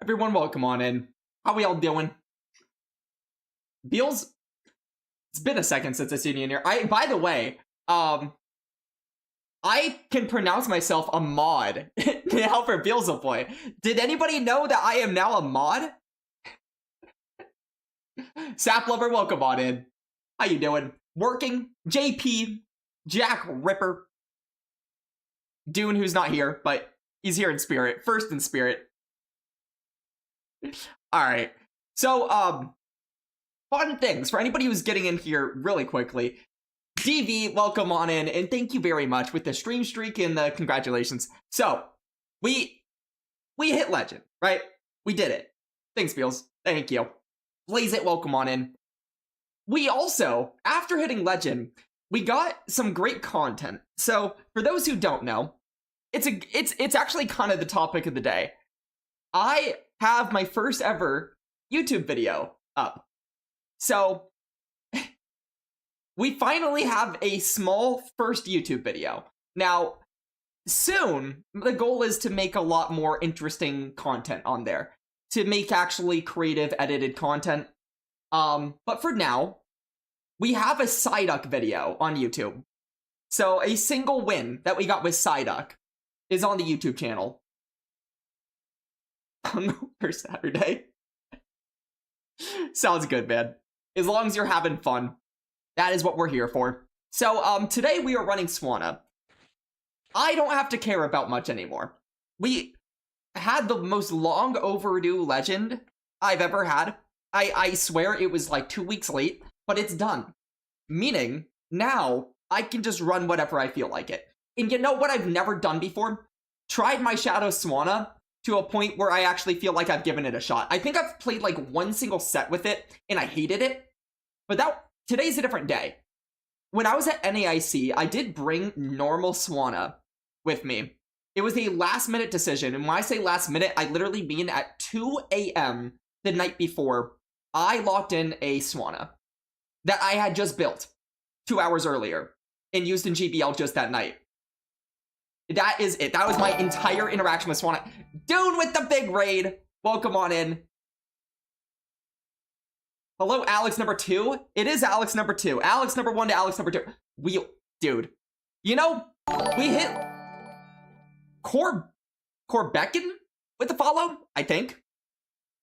Everyone, welcome on in. How we all doing? Beals, it's been a second since I've seen you in here. By the way, I can pronounce myself a mod now for Beals boy. Did anybody know that I am now a mod? Sap Lover, welcome on in. How you doing? Working? JP, Jack Ripper, Dune, who's not here, but he's here in spirit. First in spirit. Alright. So, fun things for anybody who's getting in here really quickly. DV, welcome on in, and thank you very much with the stream streak and the congratulations. So, we hit legend, right? We did it. Thanks, Beals. Thank you. Blaze it, welcome on in. We also, after hitting legend, we got some great content. So, for those who don't know, it's actually kind of the topic of the day. I have my first ever YouTube video up. So, we finally have a small first YouTube video. Now, soon, the goal is to make a lot more interesting content on there. To make actually creative, edited content. But for now, we have a Psyduck video on YouTube. So, a single win that we got with Psyduck is on the YouTube channel. For Saturday. Sounds good, man. As long as you're having fun. That is what we're here for. So, today we are running Swan. I don't have to care about much anymore. We had the most long overdue legend I've ever had. I swear it was like 2 weeks late, but it's done. Meaning, now, I can just run whatever I feel like it. And you know what I've never done before? Tried my Shadow Swan to a point where I actually feel like I've given it a shot. I think I've played like one single set with it, and I hated it. But today's a different day. When I was at NAIC, I did bring normal Swan with me. It was a last-minute decision, and when I say last minute, I literally mean at 2 a.m. the night before, I locked in a Swan that I had just built 2 hours earlier and used in GBL just that night. That is it. That was my entire interaction with Swan. Dune with the big raid. Welcome on in. Hello, Alex number 2. It is Alex number 2. Alex number 1 to Alex number 2. Dude. You know, we hit Corbecken with the follow, I think.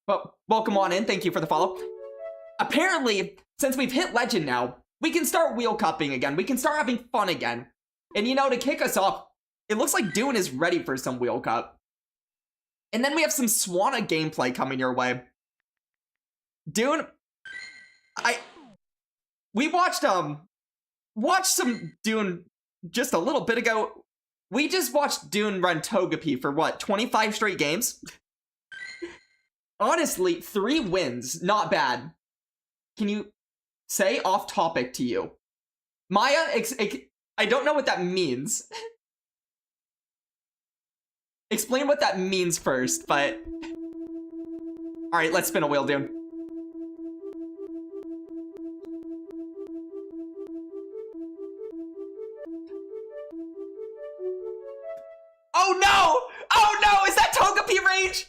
But welcome on in. Thank you for the follow. Apparently, since we've hit legend now, we can start wheel cupping again. We can start having fun again. And you know, to kick us off, it looks like Dune is ready for some wheel cup. And then we have some Swana gameplay coming your way. Dune, we watched some Dune just a little bit ago. We just watched Dune run Togepi for what, 25 straight games? Honestly, 3 wins, not bad. Can you say off topic to you? Maya, I don't know what that means. Explain what that means first, but... Alright, let's spin a wheel, Dune. Oh no! Oh no! Is that Togepi range?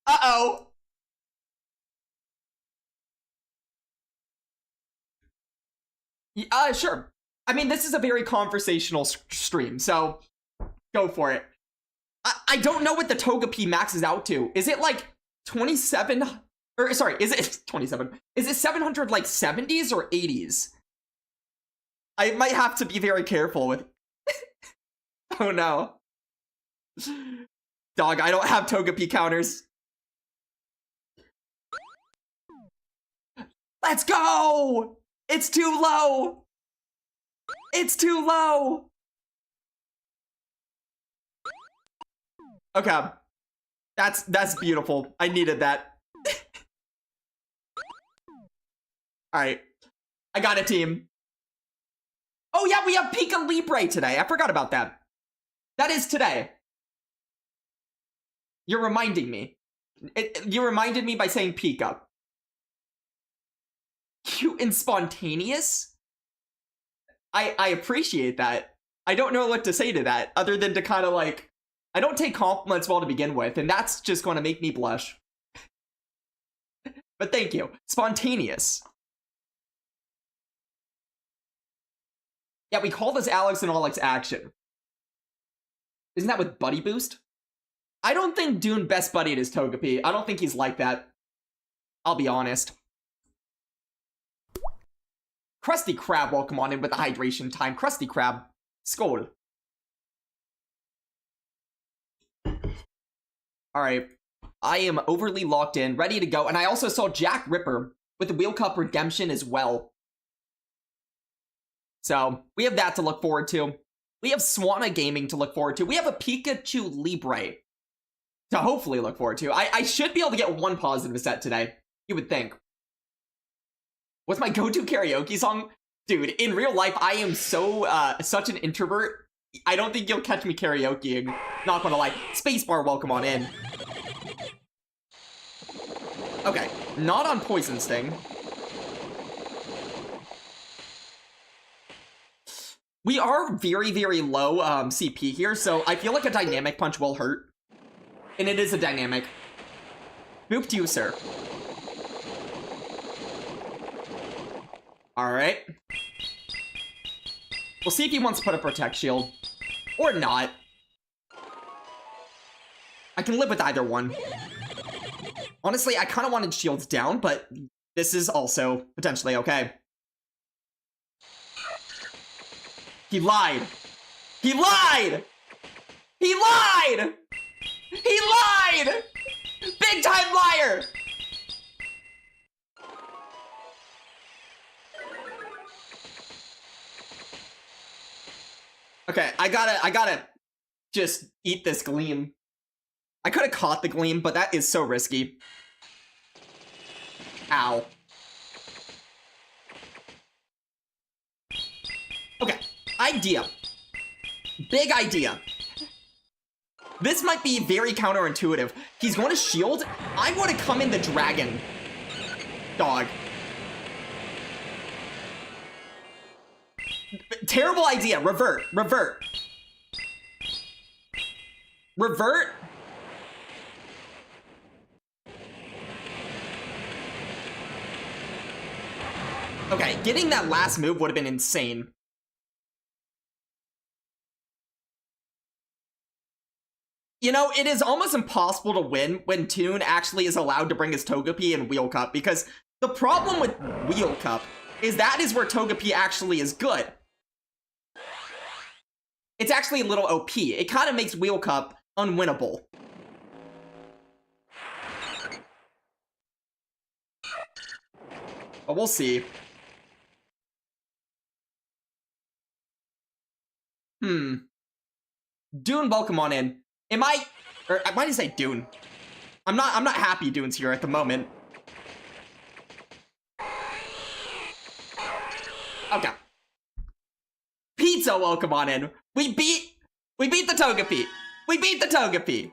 Uh-oh. Sure. I mean, this is a very conversational stream, so go for it. I don't know what the Togepi maxes out to. Is it like 27? Or sorry, is it 27? Is it 700 like 70s or 80s? I might have to be very careful with. Oh no. Dog, I don't have Togepi counters. Let's go! It's too low! It's too low! Okay. That's beautiful. I needed that. Alright. I got a team. Oh yeah, we have Pika Libre today. I forgot about that. That is today. You're reminding me. You reminded me by saying Pika. Cute and spontaneous? I appreciate that. I don't know what to say to that, other than to kind of like... I don't take compliments well to begin with, and that's just going to make me blush. but thank you. Spontaneous. Yeah, we call this Alex and Alex Action. Isn't that with Buddy Boost? I don't think Dune best buddied is Togepi. I don't think he's like that. I'll be honest. Krusty Krab, welcome on in with the hydration time. Krusty Krab, skål. Alright, I am overly locked in, ready to go. And I also saw Jack Ripper with the Wheel Cup Redemption as well. So, we have that to look forward to. We have Swana Gaming to look forward to. We have a Pikachu Libre to hopefully look forward to. I should be able to get one positive set today, you would think. What's my go-to karaoke song? Dude, in real life, I am such an introvert. I don't think you'll catch me karaokeing. Not gonna lie. Spacebar, welcome on in. Okay, not on Poison Sting. We are very, very low CP here, so I feel like a Dynamic Punch will hurt. And it is a Dynamic. Boop to you, sir. Alright. We'll see if he wants to put a Protect Shield. Or not. I can live with either one. Honestly, I kind of wanted shields down, but this is also potentially okay. He lied! He lied! He lied! He lied! Big time liar! Okay, I gotta just eat this Gleam. I could have caught the Gleam, but that is so risky. Ow. Okay, idea. Big idea. This might be very counterintuitive. He's going to shield. I'm going to come in the Dragon. Dog. Terrible idea. Revert. Revert. Revert. Okay, getting that last move would have been insane. You know, it is almost impossible to win when Toon actually is allowed to bring his Togepi in Wheel Cup, because the problem with Wheel Cup is that is where Togepi actually is good. It's actually a little OP. It kind of makes Wheel Cup unwinnable. But we'll see. Dune, welcome on in. Am I, or why did I say Dune? I'm not happy Dune's here at the moment. Okay. Pizza, welcome on in. We beat the Togepi. We beat the Togepi.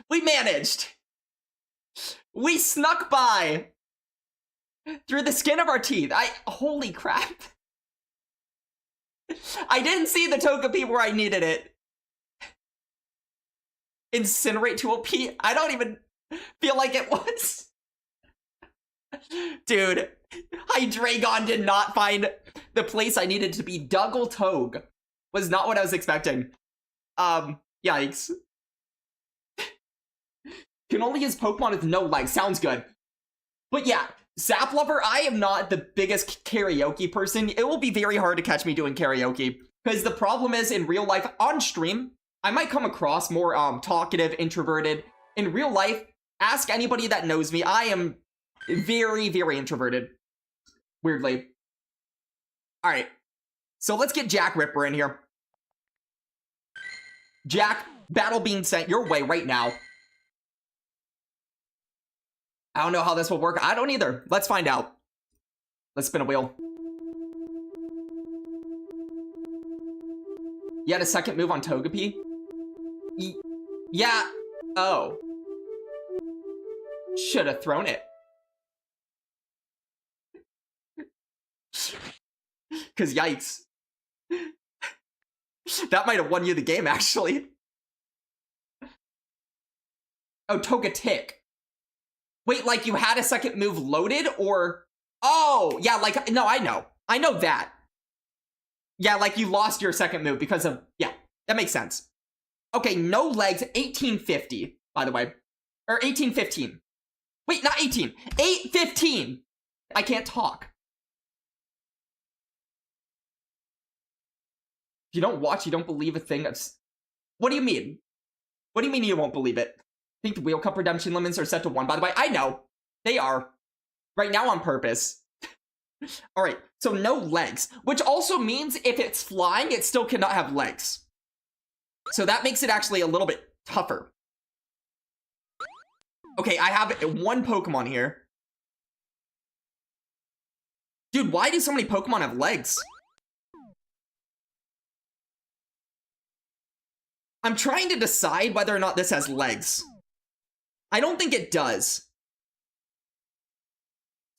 We managed. We snuck by. Through the skin of our teeth. Holy crap. I didn't see the Togepi where I needed it. Incinerate to OP? I don't even feel like it was. Dude, Hydreigon did not find the place I needed to be. Dougal Togue was not what I was expecting. Yikes. Can only use Pokemon with no legs. Sounds good. But yeah, Zap Lover, I am not the biggest karaoke person. It will be very hard to catch me doing karaoke. Because the problem is, in real life, on stream, I might come across more talkative, introverted. In real life, ask anybody that knows me, I am very, very introverted. Weirdly. Alright. So let's get Jack Ripper in here. Jack, battle being sent your way right now. I don't know how this will work. I don't either. Let's find out. Let's spin a wheel. You had a second move on Togepi? Yeah. Oh. Should have thrown it. Because yikes. That might have won you the game, actually. Oh, Togetic. Wait, like you had a second move loaded, or... Oh, yeah, like, no, I know. I know that. Yeah, like you lost your second move because of... Yeah, that makes sense. Okay, no legs, 1850, by the way. Or 1815. Wait, not 18. 815! I can't talk. If you don't watch, you don't believe a thing. What do you mean? What do you mean you won't believe it? I think the Wheel Cup redemption limits are set to 1, by the way. I know. They are. Right now on purpose. Alright, so no legs. Which also means if it's flying, it still cannot have legs. So that makes it actually a little bit tougher. Okay, I have one Pokemon here. Dude, why do so many Pokemon have legs? I'm trying to decide whether or not this has legs. I don't think it does.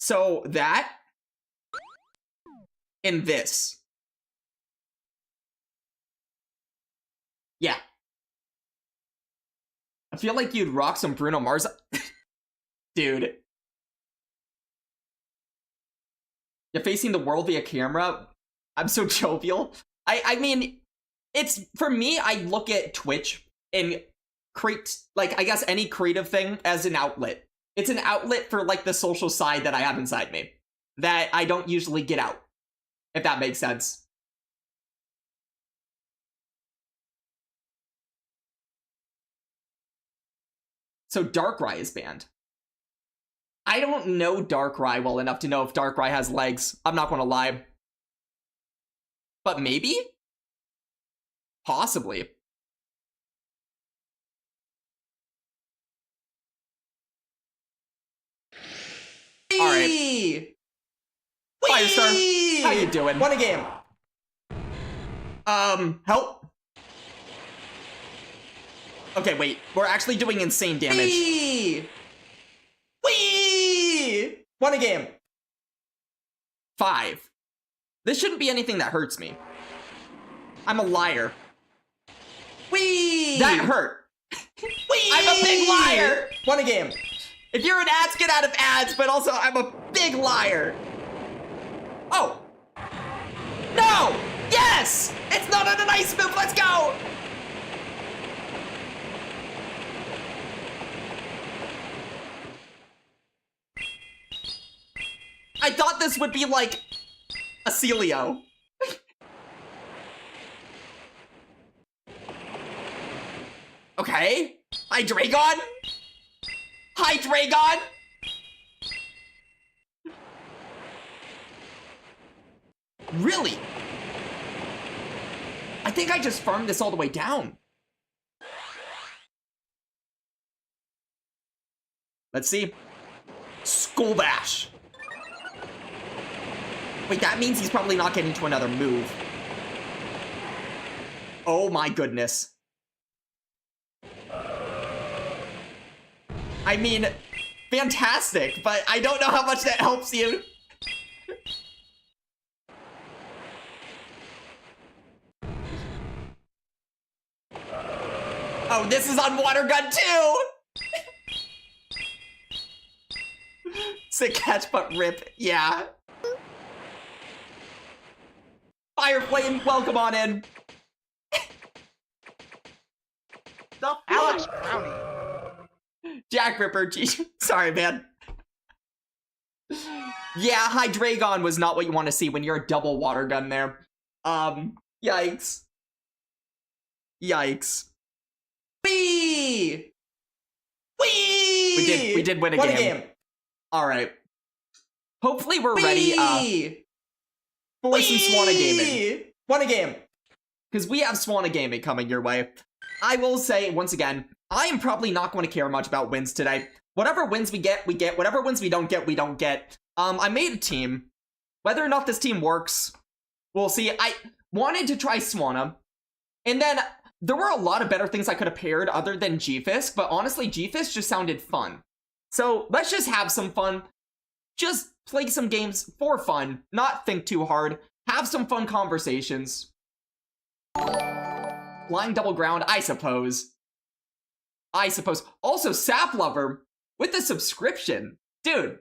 So that and this. Yeah. I feel like you'd rock some Bruno Mars. Dude. You're facing the world via camera? I'm so jovial. I mean, it's, for me, I look at Twitch and create, like, I guess any creative thing as an outlet. It's an outlet for, like, the social side that I have inside me. That I don't usually get out. If that makes sense. So Darkrai is banned. I don't know Darkrai well enough to know if Darkrai has legs. I'm not gonna lie. But maybe? Possibly. Alright. Firestar, how you doing? Won a game. Help. Okay, wait. We're actually doing insane damage. Whee! Won a game. 5. This shouldn't be anything that hurts me. I'm a liar. Whee! That hurt. Whee! I'm a big liar. Won a game. If you're an ads, get out of ads, but also I'm a big liar. Oh. No! Yes! It's not an ice move, let's go! I thought this would be like a Celio. Okay. Hydreigon? Hydreigon? Really? I think I just farmed this all the way down. Let's see. Skull Bash. Wait, that means he's probably not getting to another move. Oh my goodness. I mean, fantastic, but I don't know how much that helps you. Oh, this is on Water Gun too! Sick catch, but rip. Yeah. Fire Flame, welcome on in. The Alex Brownie. Jack Ripper, sorry, man. Yeah, Hydreigon was not what you want to see when you're a double Water Gun there. Yikes. Yikes. Whee! Whee! We did win a game. Alright. Hopefully we're ready, for some Swana gaming. Won a game. Because we have Swana gaming coming your way. I will say, once again, I am probably not going to care much about wins today. Whatever wins we get, we get. Whatever wins we don't get, we don't get. I made a team. Whether or not this team works, we'll see. I wanted to try Swana. And then there were a lot of better things I could have paired other than G-Fisk, but honestly, G-Fisk just sounded fun. So let's just have some fun. Just play some games for fun, not think too hard. Have some fun conversations. Flying double ground, I suppose. I suppose. Also, Sap Lover with the subscription. Dude,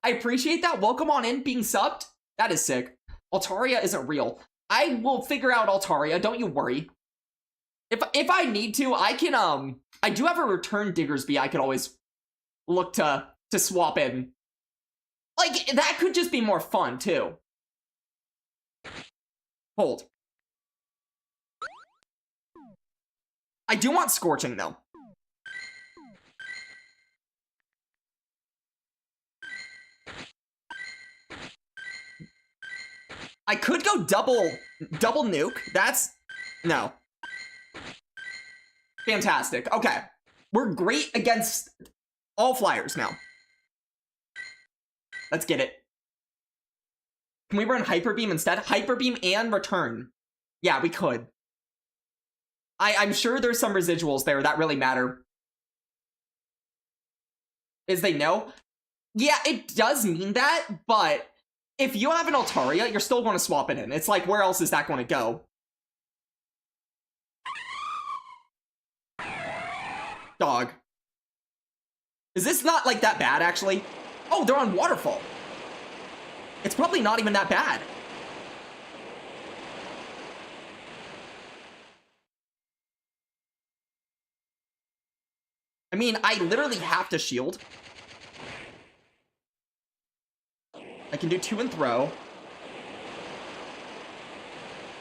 I appreciate that. Welcome on in, being subbed. That is sick. Altaria isn't real. I will figure out Altaria, don't you worry. If I need to, I can, I do have a return Diggersby I could always look to swap in. Like, that could just be more fun, too. Hold. I do want Scorching, though. I could go double nuke. That's... No. Fantastic. Okay. We're great against all flyers now. Let's get it. Can we run Hyper Beam instead? Hyper Beam and Return. Yeah, we could. I'm sure there's some residuals there that really matter. Is they know? Yeah, it does mean that, but if you have an Altaria, you're still going to swap it in. It's like, where else is that going to go? Dog. Is this not, like, that bad, actually? Oh, they're on Waterfall. It's probably not even that bad. I mean, I literally have to shield. I can do 2 and throw.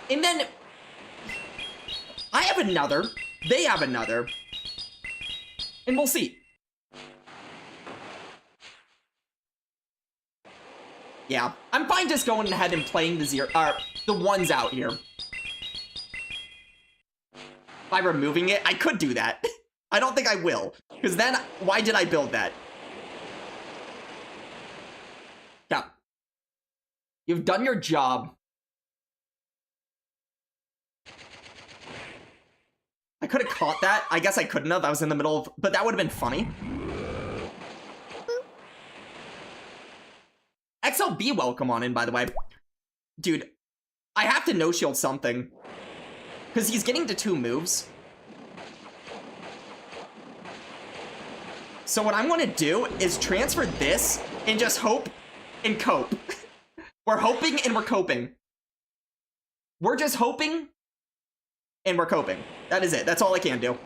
And then... I have another. They have another. And we'll see. Yeah, I'm fine just going ahead and playing the ones out here. By removing it, I could do that. I don't think I will. Because then, why did I build that? Yeah. You've done your job. I could have caught that. I guess I couldn't have. I was in the middle of... But that would have been funny. XLB, welcome on in, by the way. Dude, I have to no-shield something. Because he's getting to 2 moves. So what I'm going to do is transfer this and just hope and cope. We're hoping and we're coping. We're just hoping and we're coping. That is it. That's all I can do.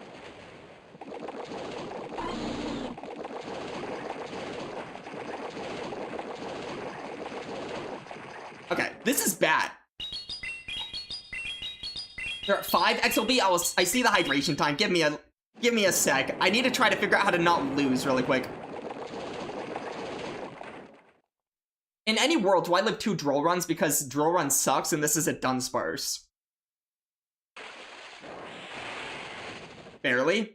Okay, this is bad. They're at 5 XLB. I see the hydration time. Give me a sec. I need to try to figure out how to not lose really quick. In any world, do I live 2 drill runs because drill run sucks and this is a Dunsparce? Barely.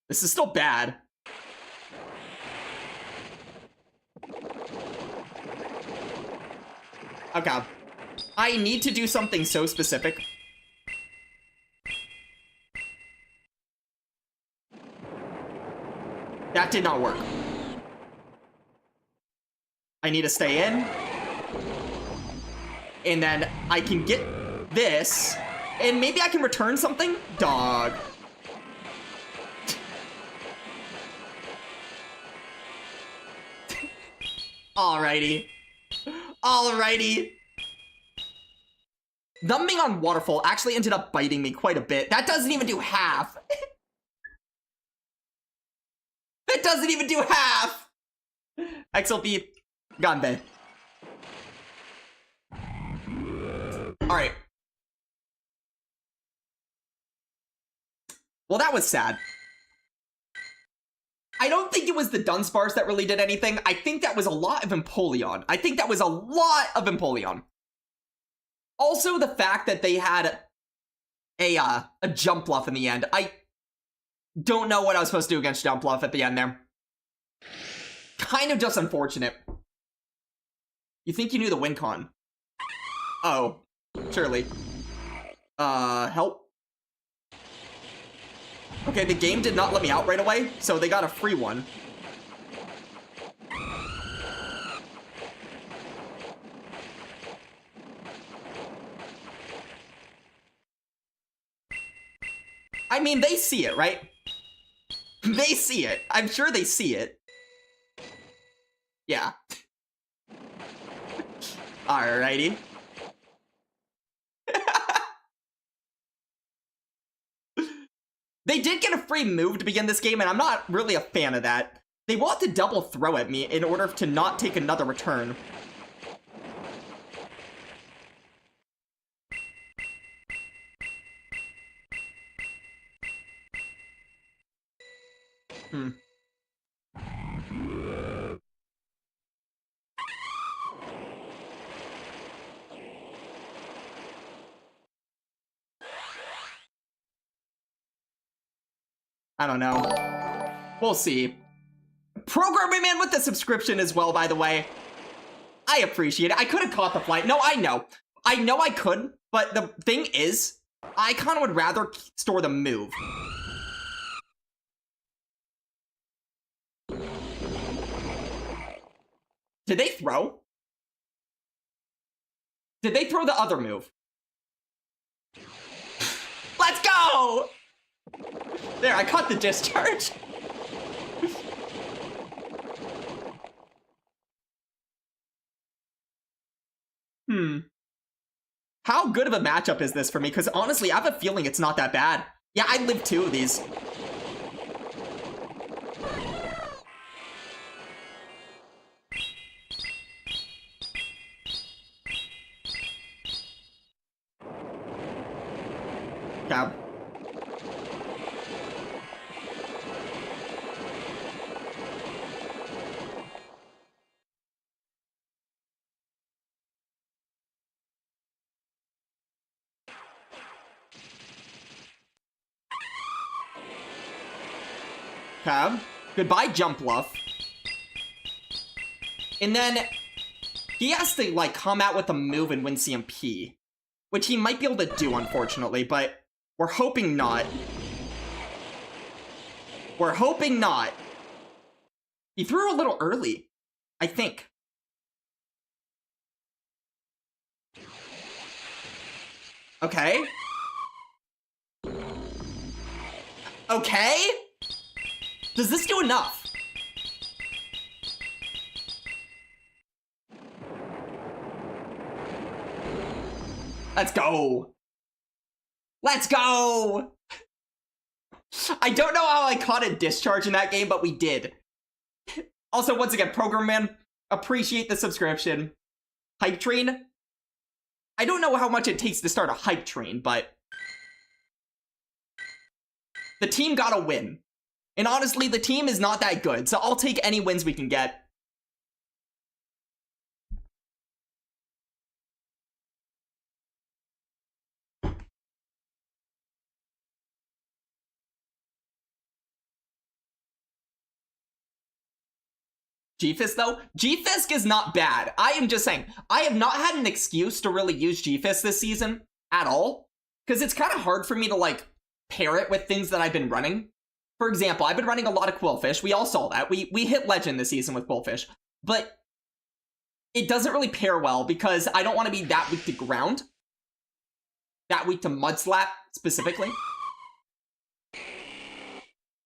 This is still bad. Okay. I need to do something so specific. That did not work. I need to stay in. And then I can get this. And maybe I can return something? Dog. Alrighty. Alrighty. Numbing on Waterfall actually ended up biting me quite a bit. That doesn't even do half. That doesn't even do half. XLB, Ganbe. Alright. Well, that was sad. I don't think it was the Dunsparce that really did anything. I think that was a lot of Empoleon. I think that was a lot of Empoleon. Also, the fact that they had a Jump Bluff in the end. I don't know what I was supposed to do against Jump Bluff at the end there. Kind of just unfortunate. You think you knew the win con? Oh, surely. Help. Okay, the game did not let me out right away, so they got a free one. I mean, they see it, right? They see it. I'm sure they see it. Yeah. Alrighty. They did get a free move to begin this game, and I'm not really a fan of that. They will have to double throw at me in order to not take another return. I don't know. We'll see. Programming Man with the subscription as well, by the way. I appreciate it. I could have caught the flight. No, I know. I know I could, but the thing is, I kind of would rather store the move. Did they throw? Did they throw the other move? Let's go! There, I caught the discharge. How good of a matchup is this for me? Because honestly, I have a feeling it's not that bad. Yeah, I lived 2 of these. Okay. Okay. Goodbye, Jump Bluff. And then he has to, like, come out with a move and win CMP. Which he might be able to do, unfortunately, but we're hoping not. We're hoping not. He threw a little early, I think. Okay. Okay? Does this do enough? Let's go. Let's go. I don't know how I caught a discharge in that game, but we did. Also, once again, Program Man, appreciate the subscription. Hype Train. I don't know how much it takes to start a hype train, but the team got a win. And honestly, the team is not that good, so I'll take any wins we can get. G-Fisk, though? G-Fisk is not bad. I am just saying, I have not had an excuse to really use G-Fisk this season at all. Because it's kind of hard for me to, like, pair it with things that I've been running. For example, I've been running a lot of Quillfish. We all saw that. We hit Legend this season with Quillfish. But it doesn't really pair well because I don't want to be that weak to ground. That weak to Mud Slap, specifically.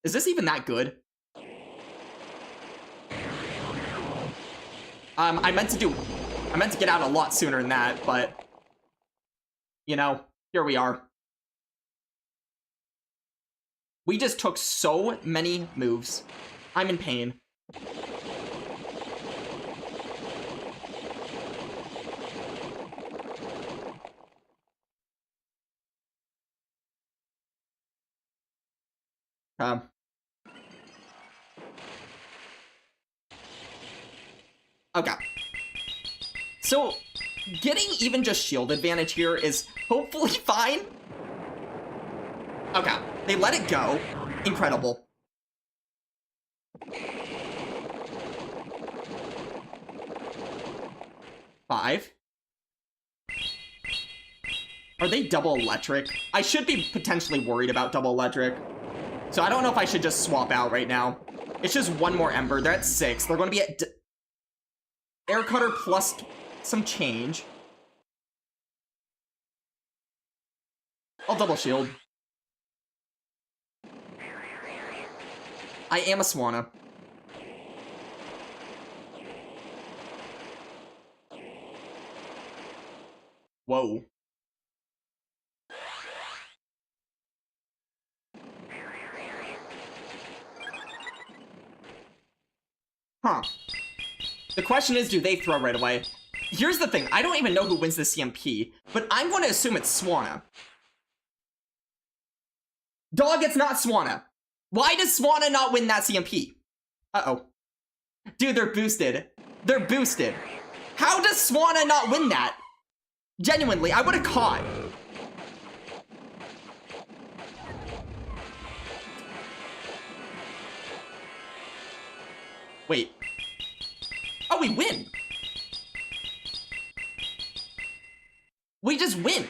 Is this even that good? I meant to get out a lot sooner than that, but, you know, here we are. We just took so many moves. I'm in pain. Okay. So, getting even just shield advantage here is hopefully fine. Okay, they let it go. Incredible. Five. Are they double electric? I should be potentially worried about double electric. So I don't know if I should just swap out right now. It's just one more Ember. They're at 6. They're going to be at Air Cutter plus some change. I'll double shield. I am a Swanna. Whoa. Huh. The question is, do they throw right away? Here's the thing, I don't even know who wins the CMP, but I'm going to assume it's Swanna. Dog, it's not Swanna. Why does Swanna not win that CMP? Uh-oh. Dude, they're boosted. They're boosted. How does Swanna not win that? Genuinely, I would have caught. Wait. Oh, we win. We just win.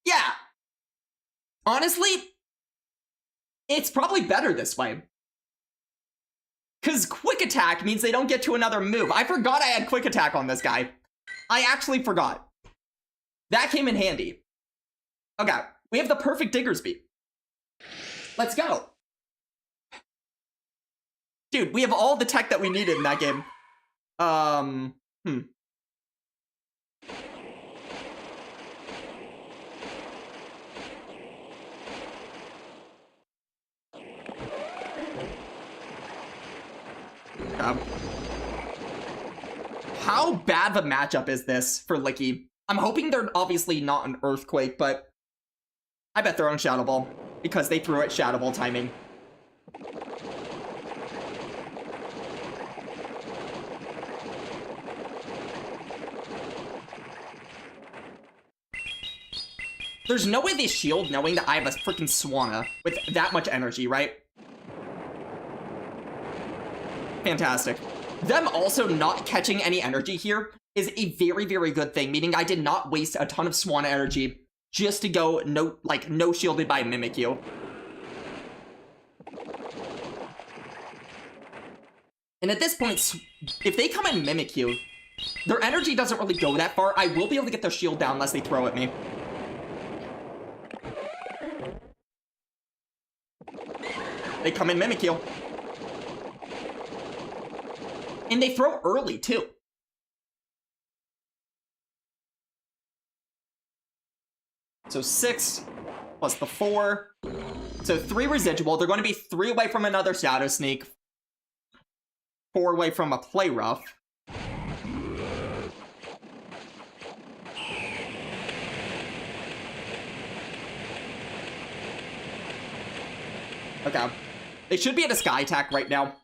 Yeah. Honestly, it's probably better this way. Because quick attack means they don't get to another move. I forgot I had quick attack on this guy. I actually forgot. That came in handy. Okay, we have the perfect Diggersby. Let's go. Dude, we have all the tech that we needed in that game. How bad of a matchup is this for Licky? I'm hoping they're obviously not an Earthquake, but I bet they're on Shadow Ball because they threw it Shadow Ball timing. There's no way they shield knowing that I have a freaking Swanna with that much energy, right? Fantastic. Them also not catching any energy here is a very, very good thing, meaning I did not waste a ton of Swanna energy just to go no shielded by Mimikyu. And at this point, if they come and Mimikyu, their energy doesn't really go that far. I will be able to get their shield down unless they throw at me. They come in Mimikyu. And they throw early, too. So 6 plus the 4. So 3 residual. They're going to be 3 away from another Shadow Sneak. 4 away from a Play Rough. Okay. They should be at a Sky Attack right now.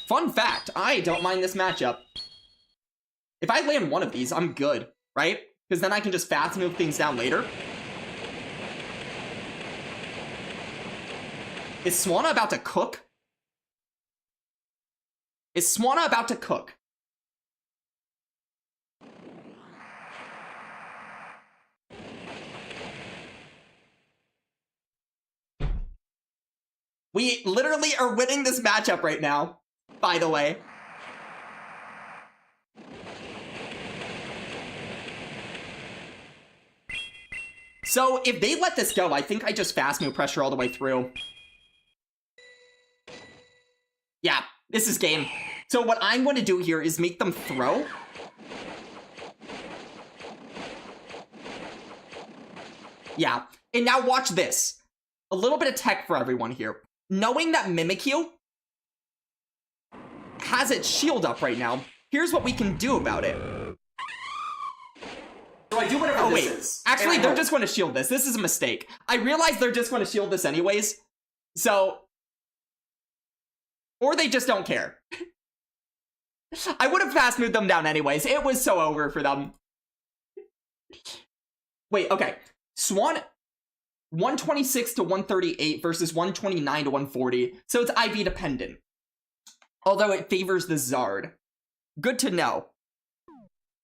Fun fact, I don't mind this matchup. If I land one of these, I'm good, right? Because then I can just fast move things down later. Is Swanna about to cook? Is Swanna about to cook? We literally are winning this matchup right now, by the way. So if they let this go, I think I just fast move pressure all the way through. Yeah, this is game. So what I'm going to do here is make them throw. Yeah, and now watch this. A little bit of tech for everyone here. Knowing that Mimikyu has its shield up right now, here's what we can do about it. So I do whatever this is. Actually, they're just going to shield this. This is a mistake. I realize they're just going to shield this anyways. So... Or they just don't care. I would have fast moved them down anyways. It was so over for them. Wait, okay. Swan... 126 to 138 versus 129 to 140. So it's IV dependent. Although it favors the Zard. Good to know.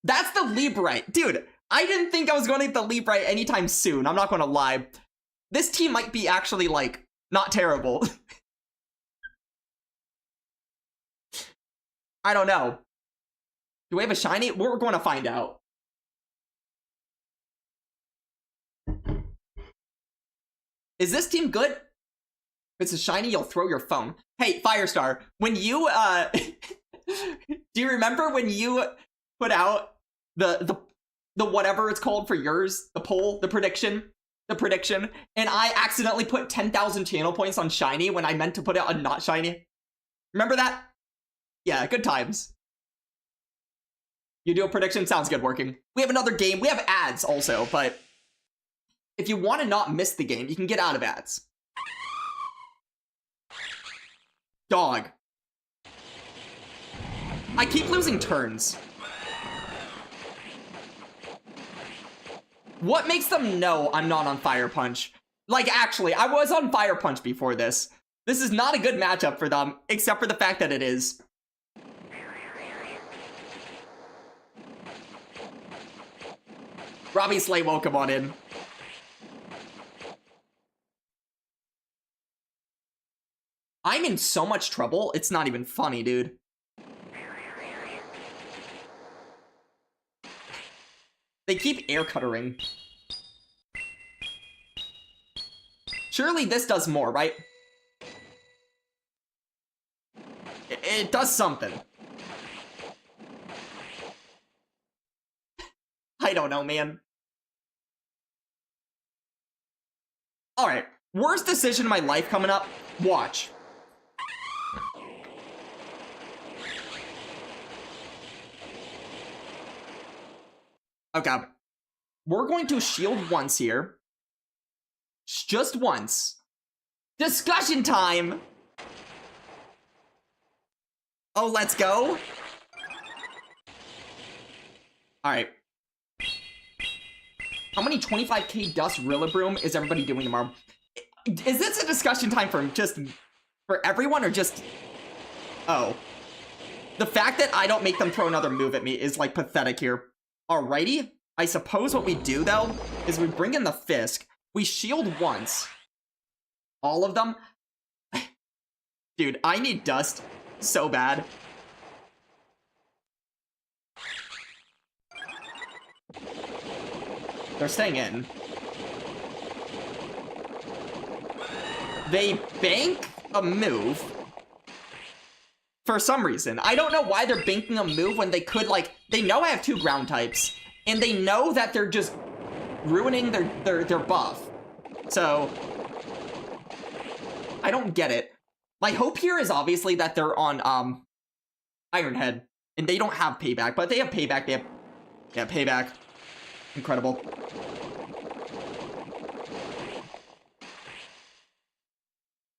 That's the Librite. Dude, I didn't think I was going to get the Librite anytime soon. I'm not going to lie. This team might be actually, like, not terrible. I don't know. Do we have a shiny? We're going to find out. Is this team good? If it's a shiny, you'll throw your phone. Hey, Firestar, when you, do you remember when you put out the whatever it's called for yours? The poll, the prediction, and I accidentally put 10,000 channel points on shiny when I meant to put it on not shiny? Remember that? Yeah, good times. You do a prediction? Sounds good, working. We have another game. We have ads also, but if you want to not miss the game, you can get out of ads. Dog. I keep losing turns. What makes them know I'm not on Fire Punch? Like, actually, I was on Fire Punch before this. This is not a good matchup for them, except for the fact that it is. Robbie Slay, welcome on in. I'm in so much trouble, it's not even funny, dude. They keep air cuttering. Surely this does more, right? It does something. I don't know, man. Alright, worst decision in my life coming up. Watch. Okay. We're going to shield once here. Just once. Discussion time! Oh, let's go. Alright. How many 25k dust Rillaboom is everybody doing tomorrow? Is this a discussion time for just for everyone or just... Oh. The fact that I don't make them throw another move at me is like pathetic here. Alrighty. I suppose what we do though is we bring in the Fisk. We shield once. All of them? Dude, I need dust so bad. They're staying in. They bank a move. For some reason. I don't know why they're banking a move when they could, like... They know I have 2 ground types. And they know that they're just ruining their buff. So... I don't get it. My hope here is obviously that they're on, Ironhead. And they don't have payback. But they have payback. They have... Yeah, payback. Incredible.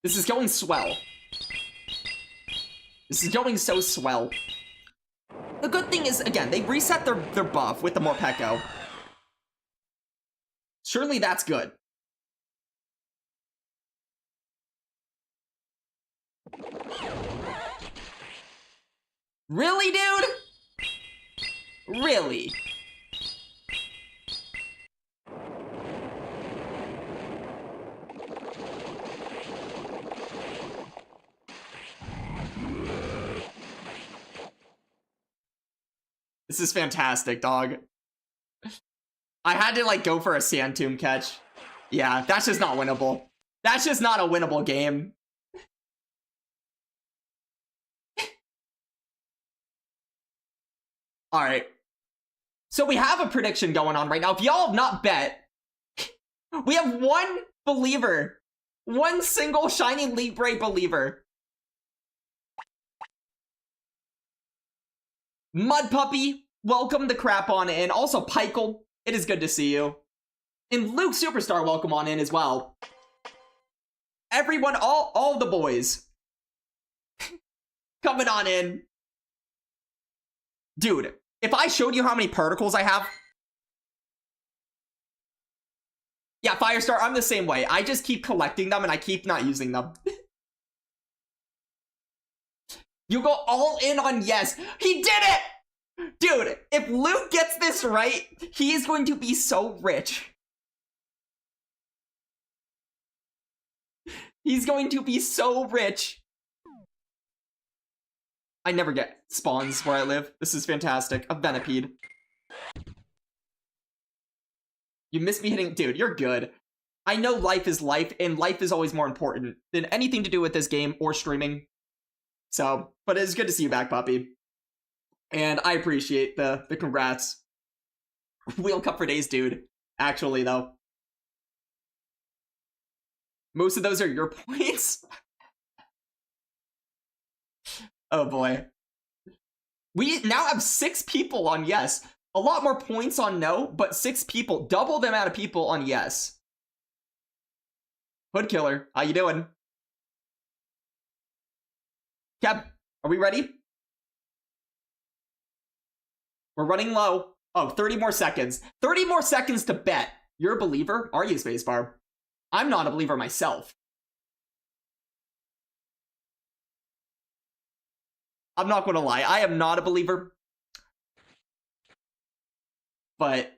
This is going swell. This is going so swell. The good thing is, again, they reset their buff with the Morpeko. Surely that's good. Really, dude? Really? This is fantastic, dog. I had to, like, go for a Sand Tomb catch. Yeah, that's just not winnable. That's just not a winnable game. Alright. So we have a prediction going on right now. If y'all have not bet, we have one believer. One single shiny Libre believer. Mud Puppy, welcome the crap on in. Also, Pykel, it is good to see you. And Luke Superstar, welcome on in as well. Everyone, all the boys. Coming on in. Dude, if I showed you how many particles I have... Yeah, Firestar, I'm the same way. I just keep collecting them and I keep not using them. You go all in on yes. He did it! Dude, if Luke gets this right, he is going to be so rich. He's going to be so rich. I never get spawns where I live. This is fantastic. A Venipede. You missed me hitting... Dude, you're good. I know life is life, and life is always more important than anything to do with this game or streaming. So, but it's good to see you back, puppy. And I appreciate the congrats. Wheel Cup for days, dude. Actually, though. Most of those are your points? Oh boy. We now have 6 people on yes. A lot more points on no, but 6 people. Double the amount of people on yes. Hood Killer, how you doing? Kev, are we ready? We're running low. Oh, 30 more seconds. 30 more seconds to bet. You're a believer? Are you, Spacebar? I'm not a believer myself. I'm not going to lie. I am not a believer. But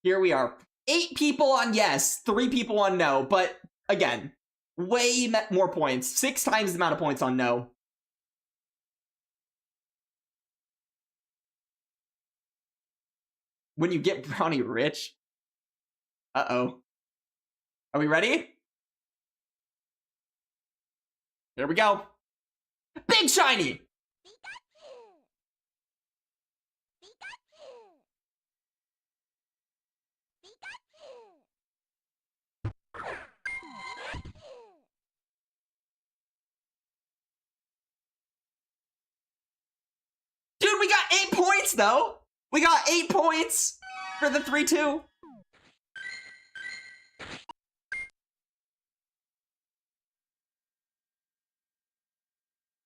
here we are. 8 people on yes, 3 people on no. But again, way more points. 6 times the amount of points on no. When you get brownie rich. Uh-oh. Are we ready? Here we go. Big shiny! Dude, we got 8 points, though! We got 8 points for the 3-2.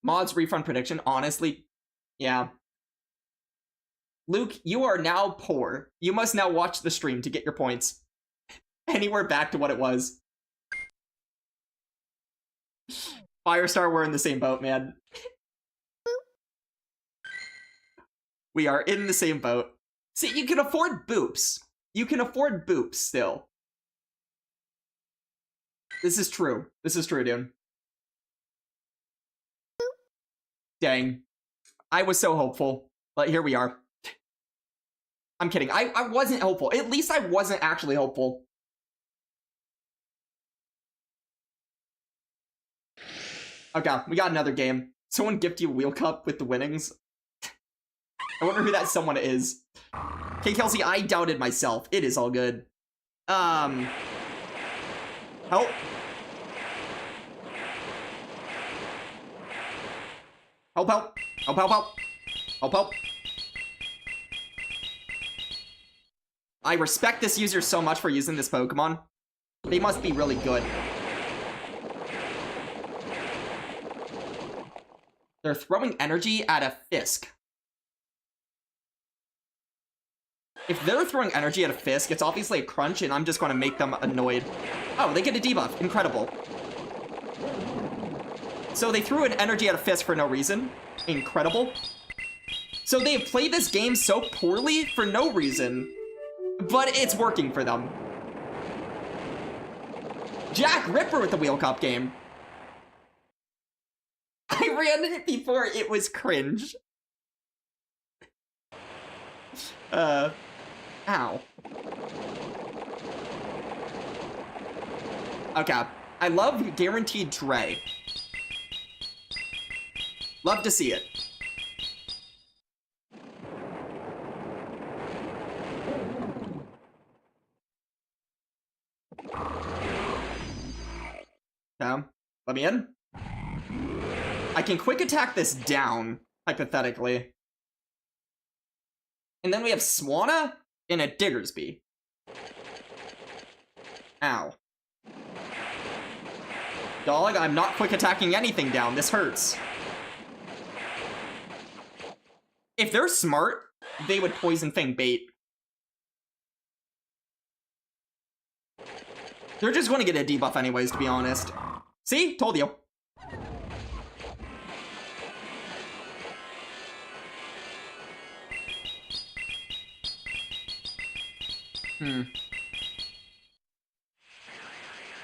Mods refund prediction, honestly, yeah. Luke, you are now poor. You must now watch the stream to get your points. Anywhere back to what it was. Firestar, we're in the same boat, man. We are in the same boat. See, you can afford boops. You can afford boops still. This is true. This is true, dude. Dang. I was so hopeful. But here we are. I'm kidding. I wasn't hopeful. At least I wasn't actually hopeful. Okay, we got another game. Someone gift you a Wheel Cup with the winnings. I wonder who that someone is. Okay, Kelsey, I doubted myself. It is all good. Help. Help, help. Help, help, help. Help, help. I respect this user so much for using this Pokemon. They must be really good. They're throwing energy at a Fisk. If they're throwing energy at a Fisk, it's obviously a Crunch, and I'm just going to make them annoyed. Oh, they get a debuff. Incredible. So they threw an energy at a Fisk for no reason. Incredible. So they have played this game so poorly for no reason, but it's working for them. Jack Ripper with the Wheel Cup game. I ran it before it was cringe. Ow. Okay. I love Guaranteed Dre. Love to see it. Okay. Let me in. I can quick attack this down, hypothetically. And then we have Swanna and a Diggersby. Ow. Dog, I'm not quick attacking anything down. This hurts. If they're smart, they would Poison Fang bait. They're just going to get a debuff anyways, to be honest. See? Told you.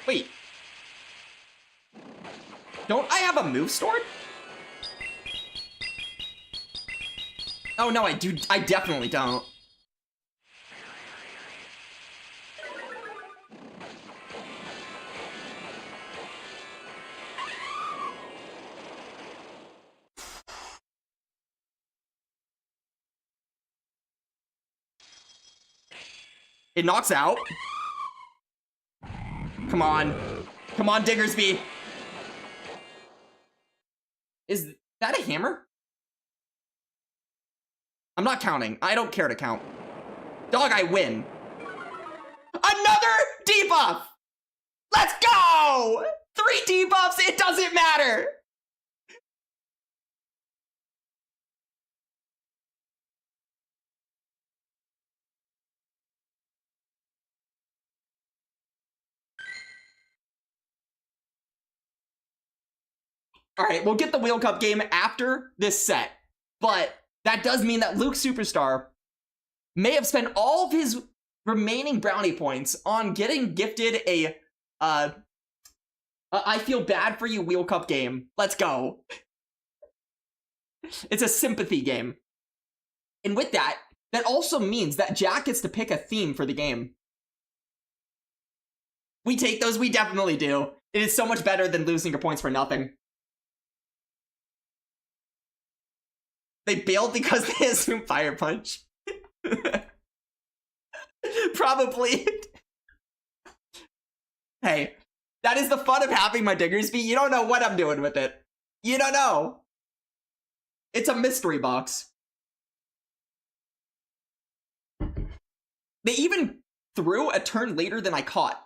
Wait. Don't I have a move stored? Oh no, I do. I definitely don't. It knocks out. Come on. Come on, Diggersby. Is that a hammer? I'm not counting. I don't care to count. Dog, I win. Another debuff! Let's go! 3 debuffs, it doesn't matter! Alright, we'll get the Wheel Cup game after this set. But that does mean that Luke Superstar may have spent all of his remaining brownie points on getting gifted a, I feel bad for you Wheel Cup game. Let's go. It's a sympathy game. And with that, that also means that Jack gets to pick a theme for the game. We take those, we definitely do. It is so much better than losing your points for nothing. They bailed because they assumed Fire Punch. Probably. Hey, that is the fun of having my Diggersby. You don't know what I'm doing with it. You don't know. It's a mystery box. They even threw a turn later than I caught.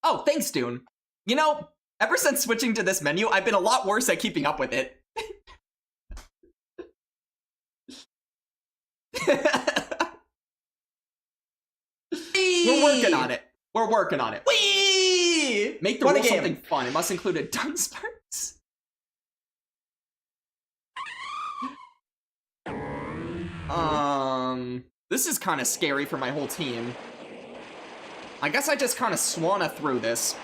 Oh, thanks, Dune. You know, ever since switching to this menu, I've been a lot worse at keeping up with it. We're working on it. We're working on it. Whee! Make the rule something fun. It must include a Dunsparks. This is kind of scary for my whole team. I guess I just kind of Swanna through this.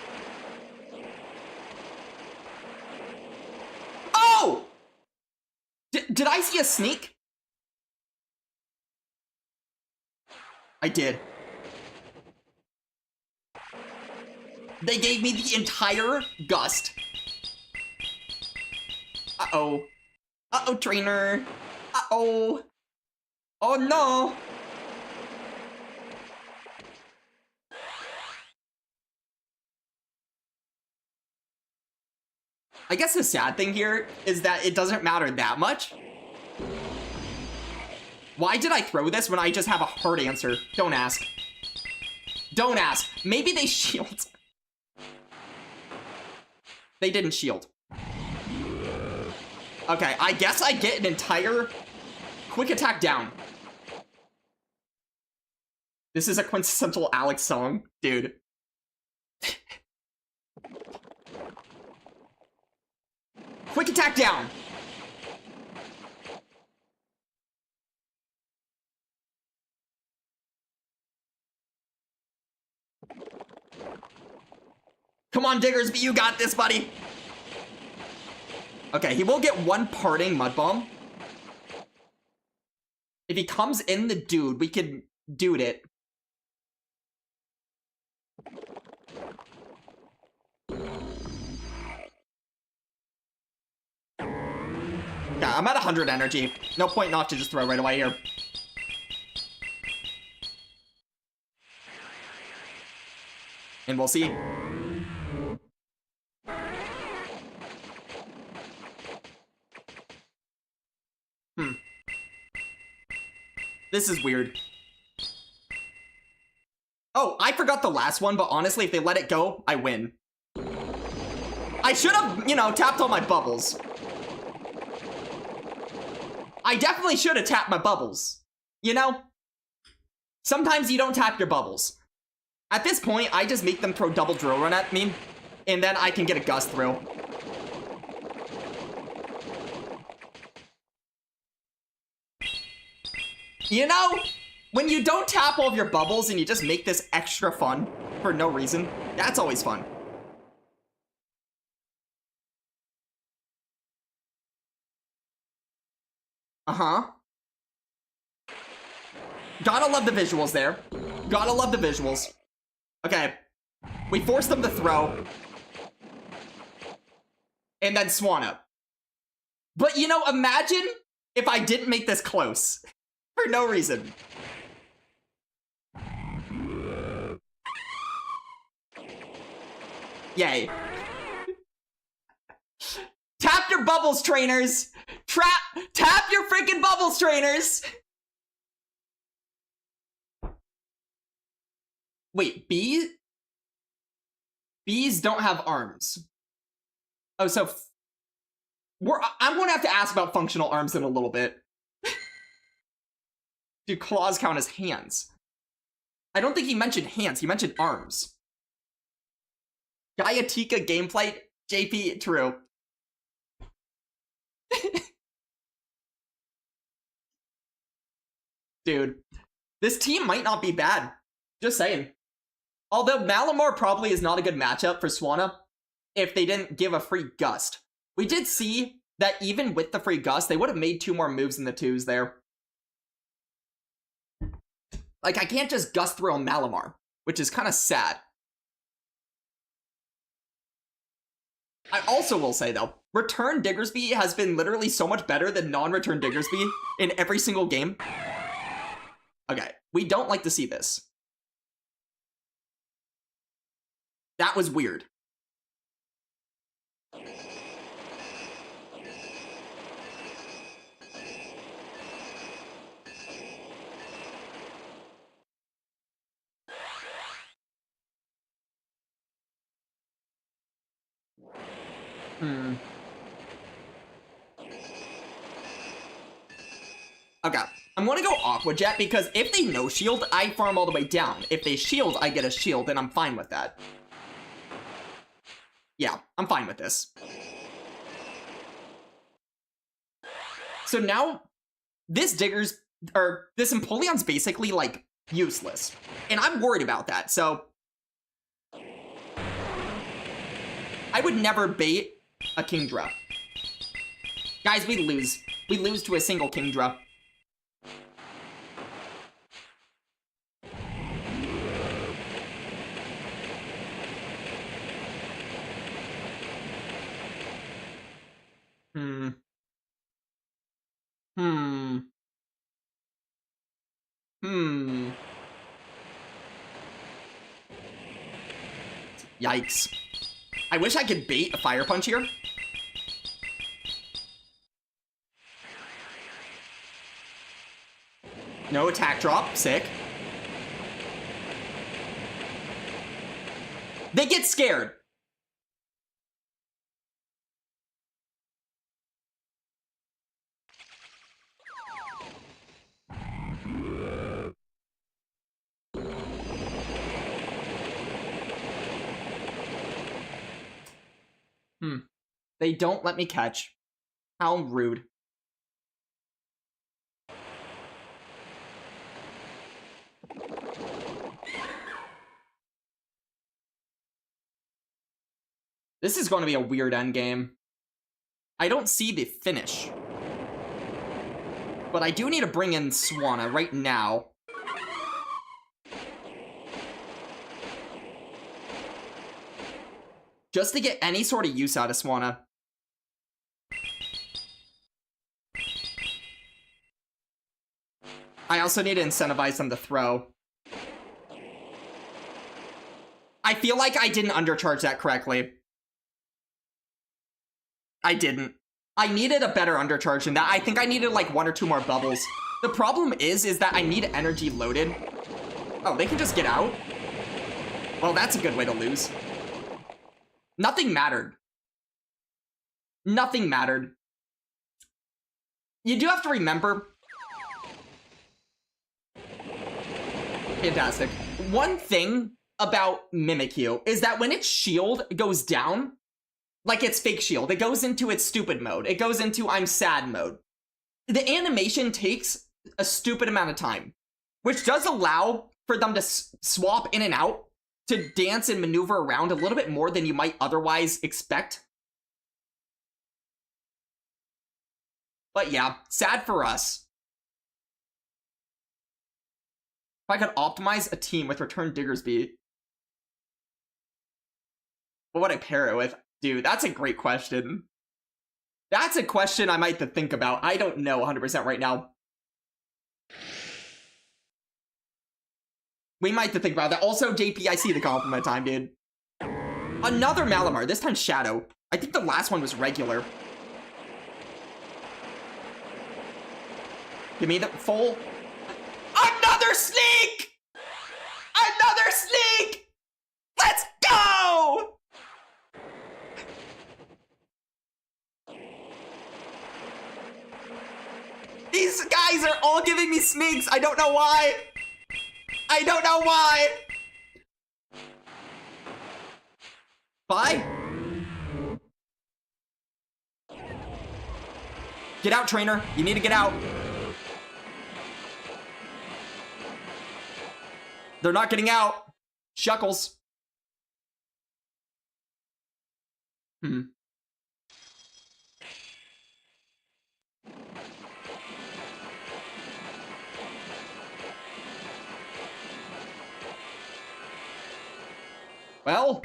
Oh! Did I see a sneak? I did. They gave me the entire gust. Uh-oh. Uh-oh, trainer. Uh-oh. Oh, no. I guess the sad thing here is that it doesn't matter that much. Why did I throw this when I just have a hard answer? Don't ask. Don't ask. Maybe they shield. They didn't shield. Okay, I guess I get an entire quick attack down. This is a quintessential Alex song, dude. Quick attack down. Come on, Diggersby, you got this, buddy. Okay, he will get one parting Mud Bomb. If he comes in the dude, we can dude it. Yeah, I'm at 100 energy. No point not to just throw right away here. And we'll see. This is weird. Oh, I forgot the last one, but honestly, if they let it go, I win. I should have, you know, tapped all my bubbles. I definitely should have tapped my bubbles. You know? Sometimes you don't tap your bubbles. At this point, I just make them throw double drill run at me, and then I can get a gust through. You know, when you don't tap all of your bubbles and you just make this extra fun for no reason, that's always fun. Uh-huh. Gotta love the visuals there. Gotta love the visuals. Okay. We forced them to throw. And then Swan up. But, you know, imagine if I didn't make this close. For no reason. Yay. Tap your bubbles, trainers! Tap your freaking bubbles, trainers! Wait, bees don't have arms. Oh, so I'm going to have to ask about functional arms in a little bit. Do claws count as hands? I don't think he mentioned hands, he mentioned arms. Gaiatica gameplay? JP, true. Dude, this team might not be bad. Just saying. Although Malamar probably is not a good matchup for Swanna if they didn't give a free gust. We did see that even with the free gust, they would have made 2 more moves in the 2s there. Like, I can't just gust through a Malamar, which is kind of sad. I also will say, though, Return Diggersby has been literally so much better than non-Return Diggersby in every single game. Okay, we don't like to see this. That was weird. Okay, I'm gonna go Aqua Jet because if they no shield, I farm all the way down. If they shield, I get a shield, and I'm fine with that. Yeah, I'm fine with this. So now, this Empoleon's basically, like, useless. And I'm worried about that, so I would never bait a Kingdra. Guys, we lose. We lose to a single Kingdra. Yikes. I wish I could bait a Fire Punch here. No attack drop. Sick. They get scared. They don't let me catch. How rude. This is going to be a weird endgame. I don't see the finish. But I do need to bring in Swanna right now. Just to get any sort of use out of Swanna. I also need to incentivize them to throw. I feel like I didn't undercharge that correctly. I didn't. I needed a better undercharge than that. I think I needed like 1 or 2 more bubbles. The problem is that I need energy loaded. Oh, they can just get out? Well, that's a good way to lose. Nothing mattered. Nothing mattered. You do have to remember. Fantastic. One thing about Mimikyu is that when its shield goes down, like its fake shield, it goes into its stupid mode. It goes into I'm sad mode. The animation takes a stupid amount of time, which does allow for them to swap in and out, to dance and maneuver around a little bit more than you might otherwise expect. But yeah, sad for us. If I could optimize a team with Return Diggersby, what would I pair it with? Dude, that's a great question. That's a question I might have to think about. I don't know 100% right now. We might have to think about that. Also, JP, I see the compliment time, dude. Another Malamar, this time Shadow. I think the last one was regular. Give me the full. Another sneak! Another sneak! Let's go! These guys are all giving me sneaks. I don't know why. I don't know why. Bye. Get out, trainer. You need to get out. They're not getting out. Shuckles. Well,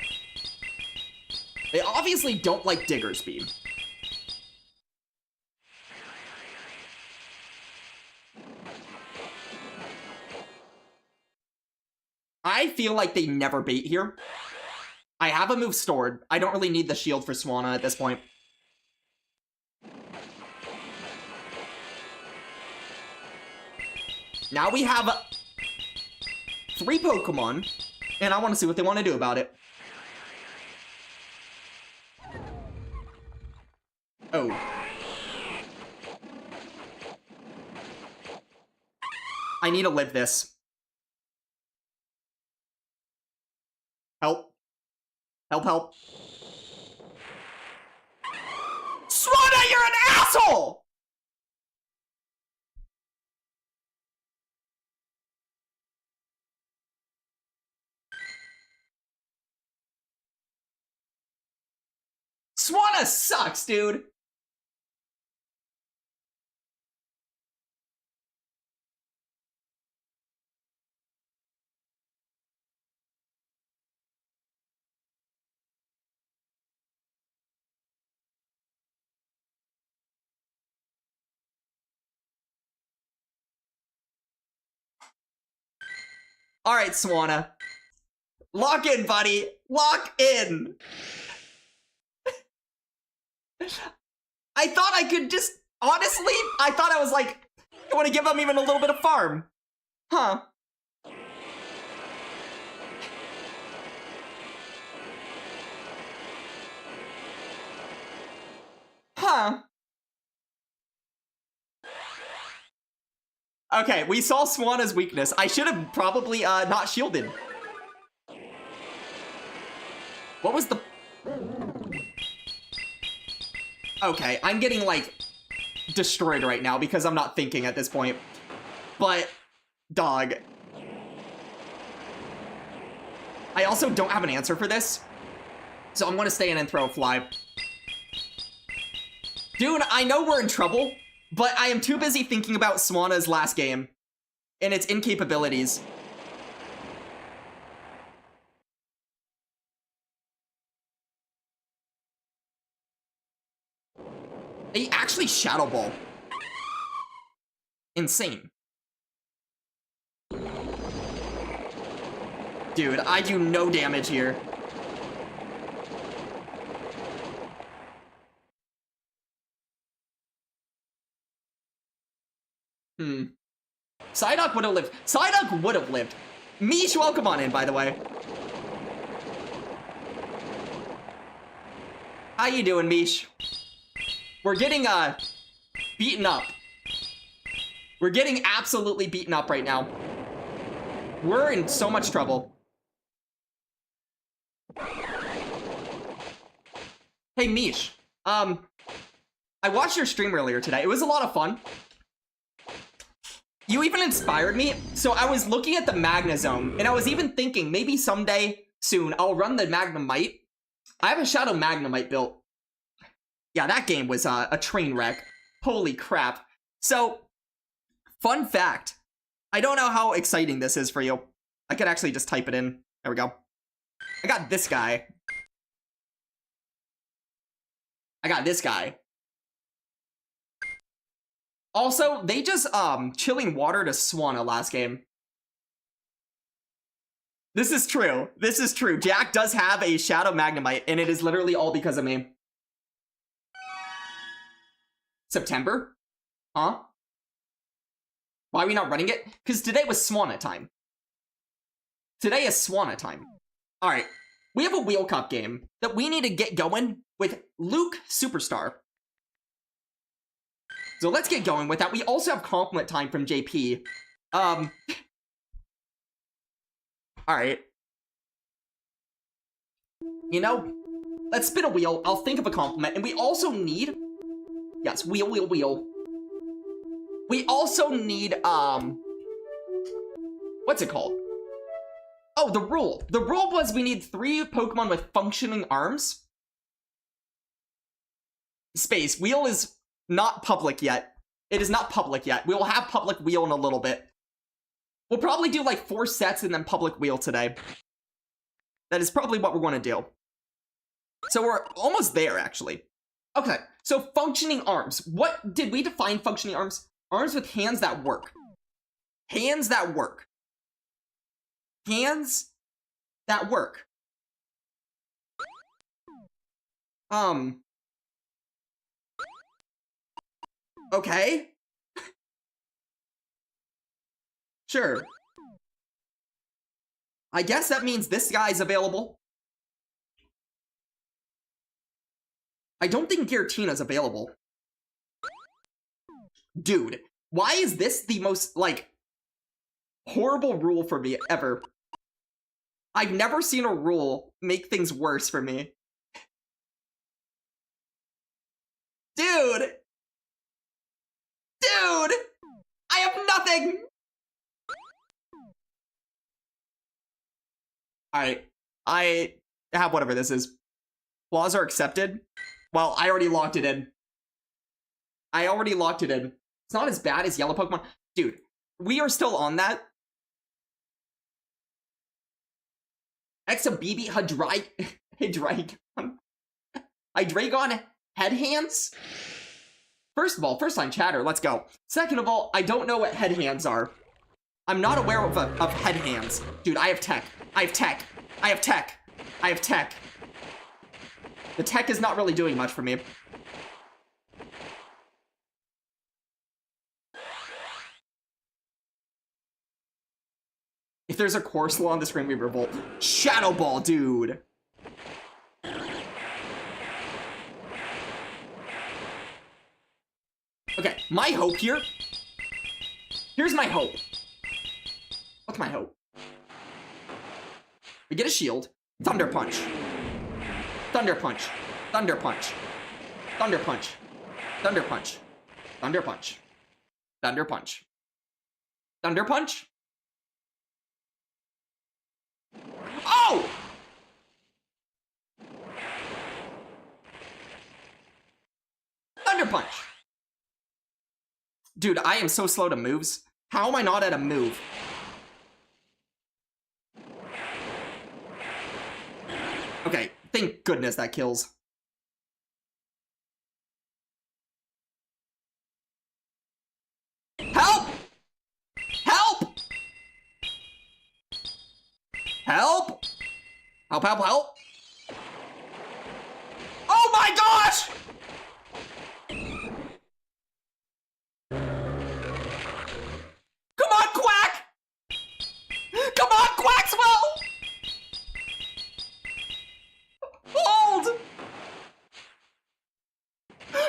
they obviously don't like Digger's Beam. I feel like they never bait here. I have a move stored. I don't really need the shield for Swanna at this point. Now we have 3 Pokemon, and I want to see what they want to do about it. Oh. I need to live this. Help. Help, help. Swanna, you're an asshole! Swanna sucks, dude. All right, Swanna. Lock in, buddy. Lock in. I thought I could just... Honestly, I thought I was like... I want to give them even a little bit of farm. Huh. Huh. Okay, we saw Swanna's weakness. I should have probably not shielded. What was the... Okay, I'm getting, like, destroyed right now because I'm not thinking at this point. But, dog. I also don't have an answer for this. So I'm gonna stay in and throw a fly. Dude, I know we're in trouble, but I am too busy thinking about Swanna's last game and its incapabilities. They actually Shadow Ball. Insane. Dude, I do no damage here. Psyduck would have lived. Psyduck would have lived. Mish, welcome on in, by the way. How you doing, Mish? We're getting, beaten up. We're getting absolutely beaten up right now. We're in so much trouble. Hey, Mish. I watched your stream earlier today. It was a lot of fun. You even inspired me. So I was looking at the Magnezone, and I was even thinking maybe someday soon I'll run the Magnemite. I have a Shadow Magnemite built. Yeah, that game was a train wreck. Holy crap. So, fun fact. I don't know how exciting this is for you. I could actually just type it in. There we go. I got this guy. I got this guy. Also, they just, chilling water to Swanna last game. This is true. This is true. Jack does have a Shadow Magnemite, and it is literally all because of me. September? Huh? Why are we not running it? Because today was Swana time. Today is Swana time. Alright. We have a Wheel Cup game that we need to get going with Luke Superstar. So let's get going with that. We also have compliment time from JP. Alright. You know, let's spin a wheel. I'll think of a compliment. And we also need... Yes, wheel, wheel, wheel. We also need, what's it called? Oh, the rule. The rule was we need 3 Pokemon with functioning arms. Space. Wheel is not public yet. It is not public yet. We will have public wheel in a little bit. We'll probably do like 4 sets and then public wheel today. That is probably what we're going to do. So we're almost there, actually. Okay, so functioning arms. What did we define functioning arms? Arms with hands that work. Hands that work. Hands that work. Okay. Sure. I guess that means this guy's available. I don't think Giratina's available. Dude, why is this the most, like, horrible rule for me ever? I've never seen a rule make things worse for me. Dude! Dude! I have nothing! Alright, I have whatever this is. Flaws are accepted. Well, I already locked it in. I already locked it in. It's not as bad as yellow Pokemon. Dude, we are still on that. Exabibi Hydreigon head hands? First of all, first time chatter, let's go. Second of all, I don't know what head hands are. I'm not aware of head hands. Dude, I have tech. I have tech. I have tech. I have tech. The tech is not really doing much for me. If there's a Corsola on the screen, we revolt. Shadow Ball, dude! Okay, my hope here... Here's my hope. What's my hope? We get a shield. Thunder Punch. Thunder Punch. Thunder Punch. Thunder Punch. Thunder Punch. Thunder Punch. Thunder Punch. Thunder Punch? Oh! Thunder Punch! Dude, I am so slow to moves. How am I not at a move? Okay, thank goodness that kills. Help! Help! Help! Help, help, help! Oh my gosh! Come on, Quack! Come on, Quaxwell! Hold!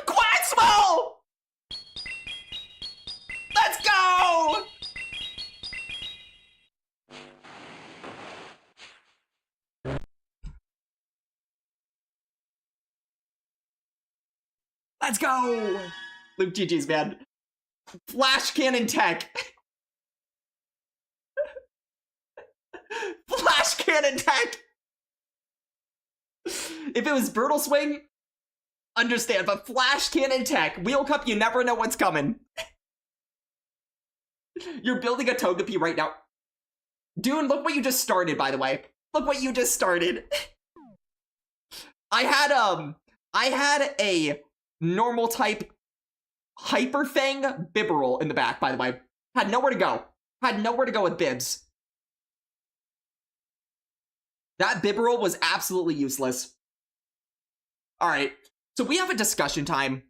Quaxwell! Let's go! Let's go! Luke GG's, man. Flash Cannon Tech. Flash Cannon Tech! If it was Brutal Swing, understand, but Flash Cannon Tech. Wheel Cup, you never know what's coming. You're building a Togepi right now. Dude, look what you just started, by the way. Look what you just started. I had a normal type Hyper Fang Bibarel in the back, by the way. Had nowhere to go. Had nowhere to go with Bibs. That Bibarel was absolutely useless. Alright, so we have a discussion time.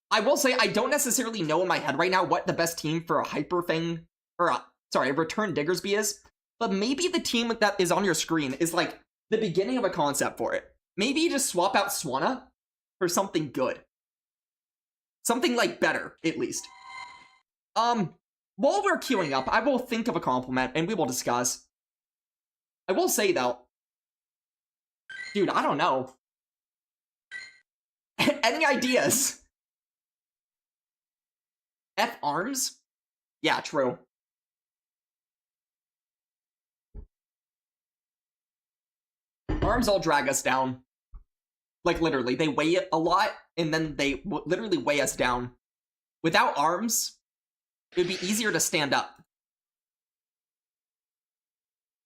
I will say, I don't necessarily know in my head right now what the best team for a Hyper thing, or a Return Diggersby is, but maybe the team that is on your screen is like the beginning of a concept for it. Maybe you just swap out Swanna for something good. Something like better, at least. While we're queuing up, I will think of a compliment and we will discuss. I will say though, dude, I don't know. Any ideas? F arms? Yeah, true. Arms all drag us down. Like, literally, they weigh it a lot, and then they literally weigh us down. Without arms, it would be easier to stand up.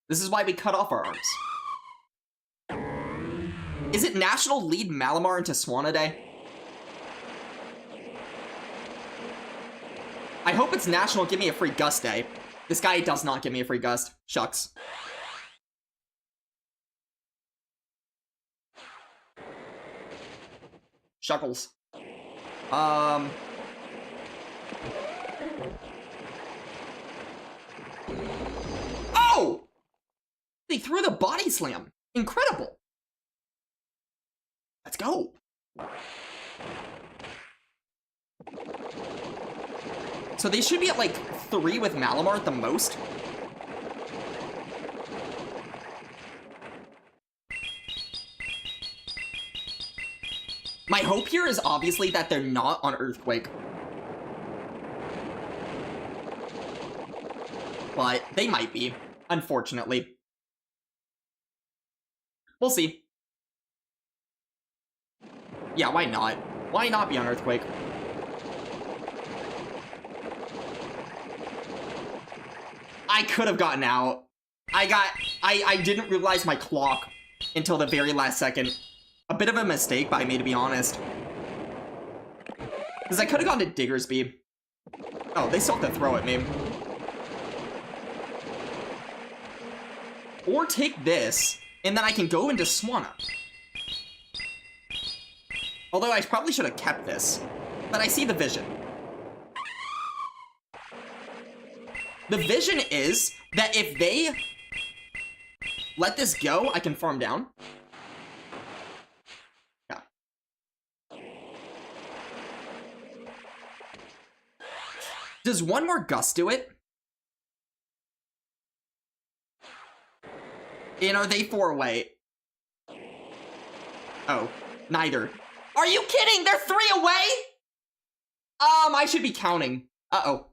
This is why we cut off our arms. Is it National Lead Malamar into Swanna Day? I hope it's National Give Me a Free Gust Day. This guy does not give me a free gust. Shucks. Shuckles. Oh! They threw the body slam. Incredible. Let's go. So they should be at like 3 with Malamar at the most. My hope here is obviously that they're not on Earthquake. But they might be, unfortunately. We'll see. Yeah, why not? Why not be on Earthquake? I could have gotten out. I didn't realize my clock until the very last second. A bit of a mistake by me, to be honest. Because I could have gone to Diggersby. Oh, they still have to throw at me. Or take this, and then I can go into Swanna. Although I probably should have kept this. But I see the vision. The vision is that if they let this go, I can farm down. Yeah. Does one more gust do it? And are they 4 away? Oh, neither. Are you kidding? They're 3 away? I should be counting. Uh-oh.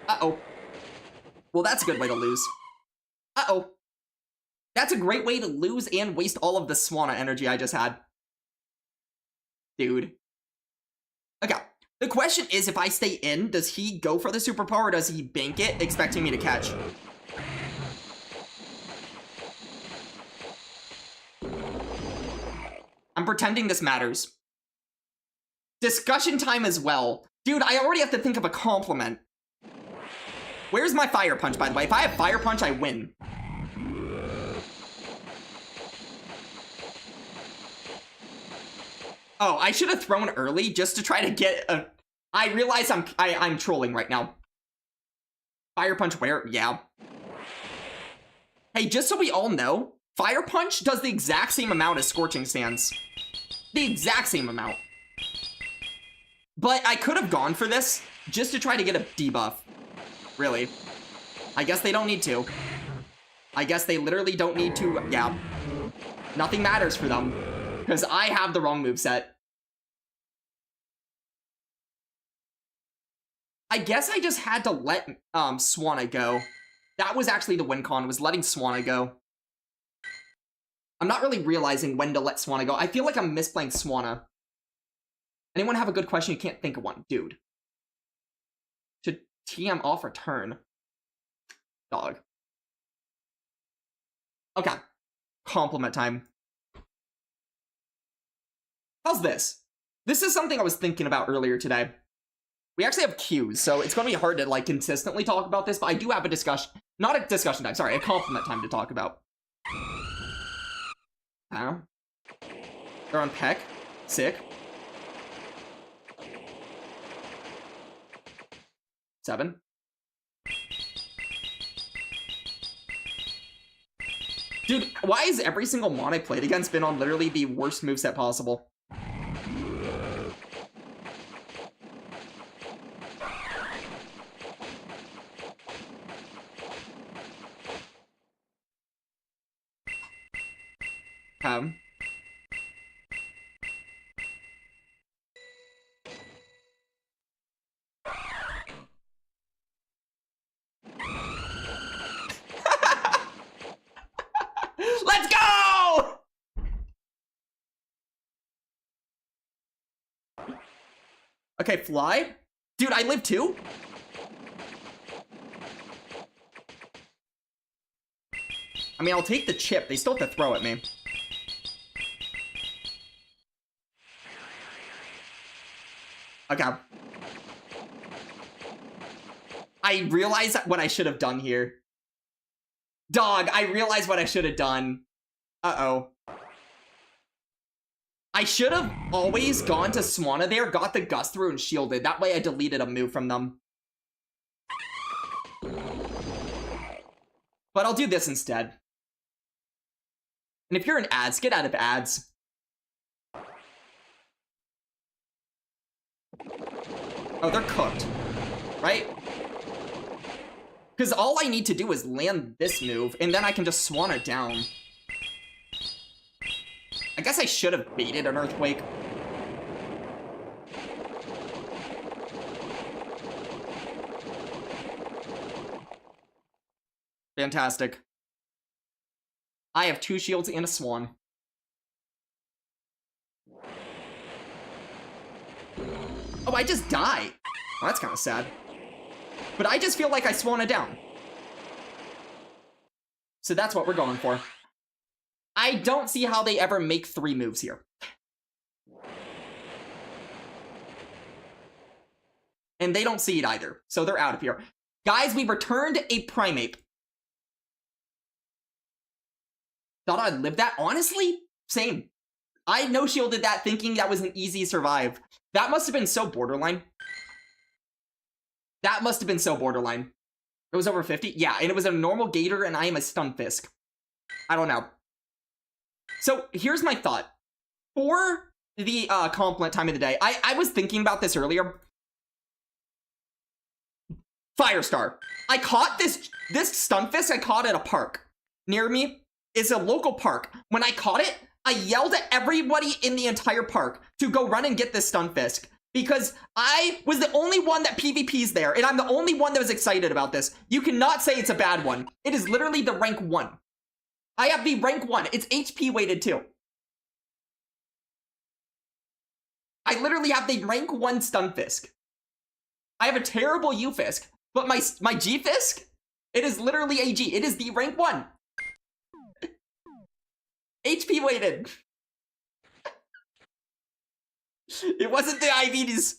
Uh-oh. Well, that's a good way to lose. Uh-oh. That's a great way to lose and waste all of the Swanna energy I just had. Dude. Okay. The question is, if I stay in, does he go for the superpower or does he bank it, expecting me to catch? I'm pretending this matters. Discussion time as well. Dude, I already have to think of a compliment. Where's my Fire Punch, by the way? If I have Fire Punch, I win. Oh, I should have thrown early just to try to get a... I realize I'm trolling right now. Fire Punch where? Yeah. Hey, just so we all know, Fire Punch does the exact same amount as Scorching Sands. The exact same amount. But I could have gone for this just to try to get a debuff. Really. I guess they don't need to. I guess they literally don't need to. Yeah. Nothing matters for them. Because I have the wrong moveset. I guess I just had to let Swanna go. That was actually the win con, was letting Swanna go. I'm not really realizing when to let Swanna go. I feel like I'm misplaying Swanna. Anyone have a good question? You can't think of one. Dude. Should TM off return? Dog. Okay. Compliment time. How's this? This is something I was thinking about earlier today. We actually have queues, so it's going to be hard to, like, consistently talk about this, but I do have a discussion. Not a discussion time, sorry, a compliment time to talk about. They're on Peck. Sick. 7. Dude, why is every single mon I played against been on literally the worst moveset possible? Let's go! Okay, fly. Dude, I live too? I mean, I'll take the chip. They still have to throw at me. Okay. I realize what I should have done here. Dog, I realize what I should have done. Uh-oh. I should have always gone to Swanna there, got the gust through, and shielded. That way I deleted a move from them. But I'll do this instead. And if you're in ads, get out of ads. Oh, they're cooked. Right? Because all I need to do is land this move, and then I can just Swan it down. I guess I should have baited an Earthquake. Fantastic. I have 2 shields and a Swan. Oh, I just died. Oh, that's kind of sad. But I just feel like I Swan it down. So that's what we're going for. I don't see how they ever make 3 moves here. And they don't see it either, so they're out of here. Guys, we returned a Primeape. Thought I'd live that? Honestly, same. I no-shielded that thinking that was an easy survive. That must have been so borderline. That must have been so borderline. It was over 50? Yeah, and it was a normal Gator, and I am a Stunfisk. I don't know. So, here's my thought. For the compliment time of the day, I was thinking about this earlier. Firestar. I caught this Stunfisk I caught at a park. Near me is a local park. When I caught it, I yelled at everybody in the entire park to go run and get this Stunfisk. Because I was the only one that PvP's there, and I'm the only one that was excited about this. You cannot say it's a bad one. It is literally the rank 1. I have the rank 1. It's HP weighted too. I literally have the rank 1 Stunfisk. I have a terrible U-Fisk, but my G-Fisk, it is literally a G. It is the rank 1. HP weighted. It wasn't the IVs.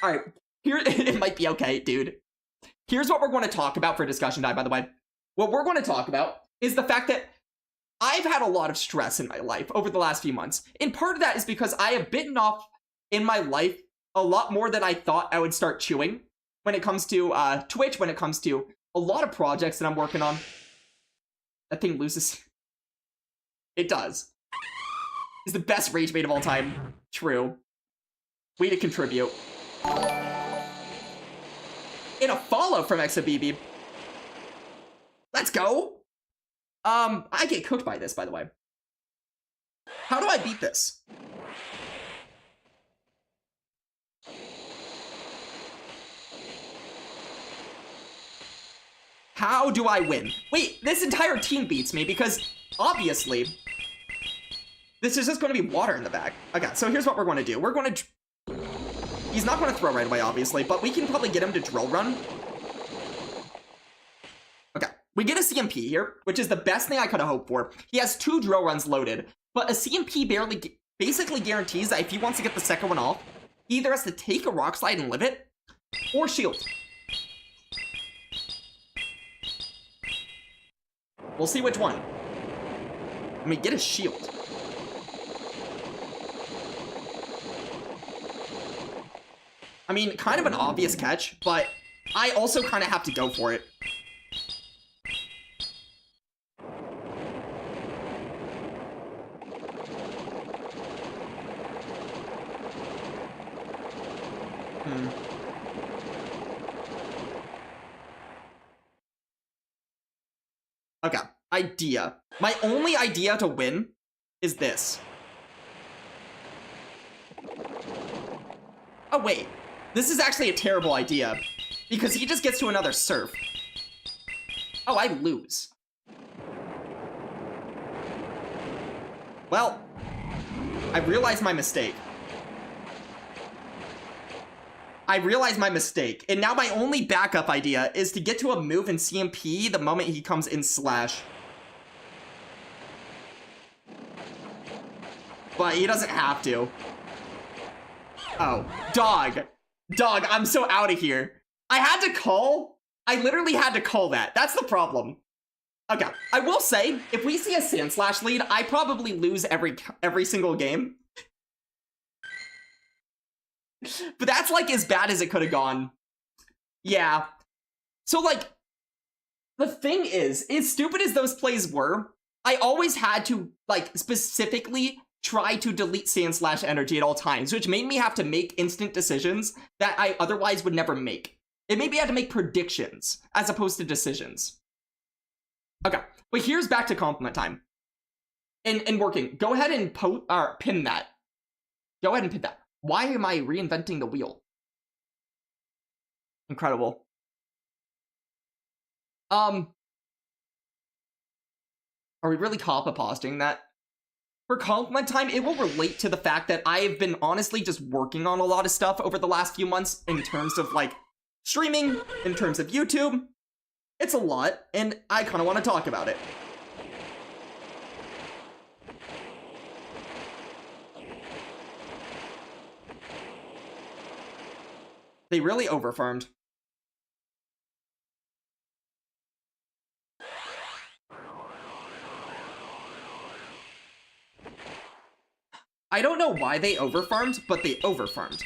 Alright, here, it might be okay, dude. Here's what we're going to talk about for discussion time, by the way. What we're going to talk about is the fact that I've had a lot of stress in my life over the last few months. And part of that is because I have bitten off in my life a lot more than I thought I would start chewing when it comes to Twitch, when it comes to a lot of projects that I'm working on. That thing loses. It does. It's the best rage bait of all time. True. Way to contribute. And a follow from XaBB. Let's go! I get cooked by this, by the way. How do I beat this? How do I win? Wait, this entire team beats me because, obviously, this is just going to be water in the bag. Okay, so here's what we're going to do. We're going to... He's not going to throw right away, obviously, but we can probably get him to drill run. Okay, we get a CMP here, which is the best thing I could have hoped for. He has 2 drill runs loaded, but a CMP basically guarantees that if he wants to get the second one off, he either has to take a Rock Slide and live it, or shield. We'll see which one. I mean, get a shield. I mean, kind of an obvious catch, but I also kind of have to go for it. Okay, idea. My only idea to win is this. Oh, wait. This is actually a terrible idea, because he just gets to another surf. Oh, I lose. Well, I realized my mistake. And now my only backup idea is to get to a move in CMP the moment he comes in Slash. But he doesn't have to. Oh, dog. Dog, I'm so out of here. I literally had to call that. That's the problem. Okay, I will say, if we see a Sand Slash lead, I probably lose every single game. But that's, like, as bad as it could have gone. Yeah. So, like, the thing is, as stupid as those plays were, I always had to, like, specifically try to delete Sand Slash energy at all times, which made me have to make instant decisions that I otherwise would never make. It made me have to make predictions, as opposed to decisions. Okay, but here's back to compliment time. And working. Go ahead and pin that. Go ahead and pin that. Why am I reinventing the wheel? Incredible. Are we really copy-pasting that? For compliment time, it will relate to the fact that I have been honestly just working on a lot of stuff over the last few months in terms of, like, streaming, in terms of YouTube. It's a lot, and I kind of want to talk about it. They really overfarmed. I don't know why they overfarmed, but they overfarmed.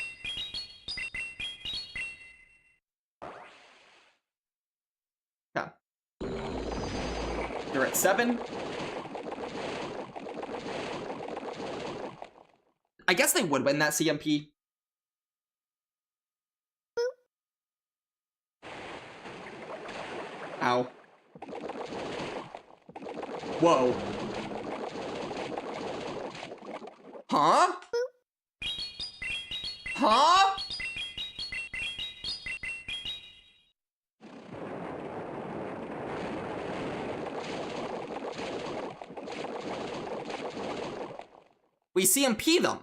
Yeah. You're at 7. I guess they would win that CMP. Ow. Whoa. Huh? Huh? We CMP them.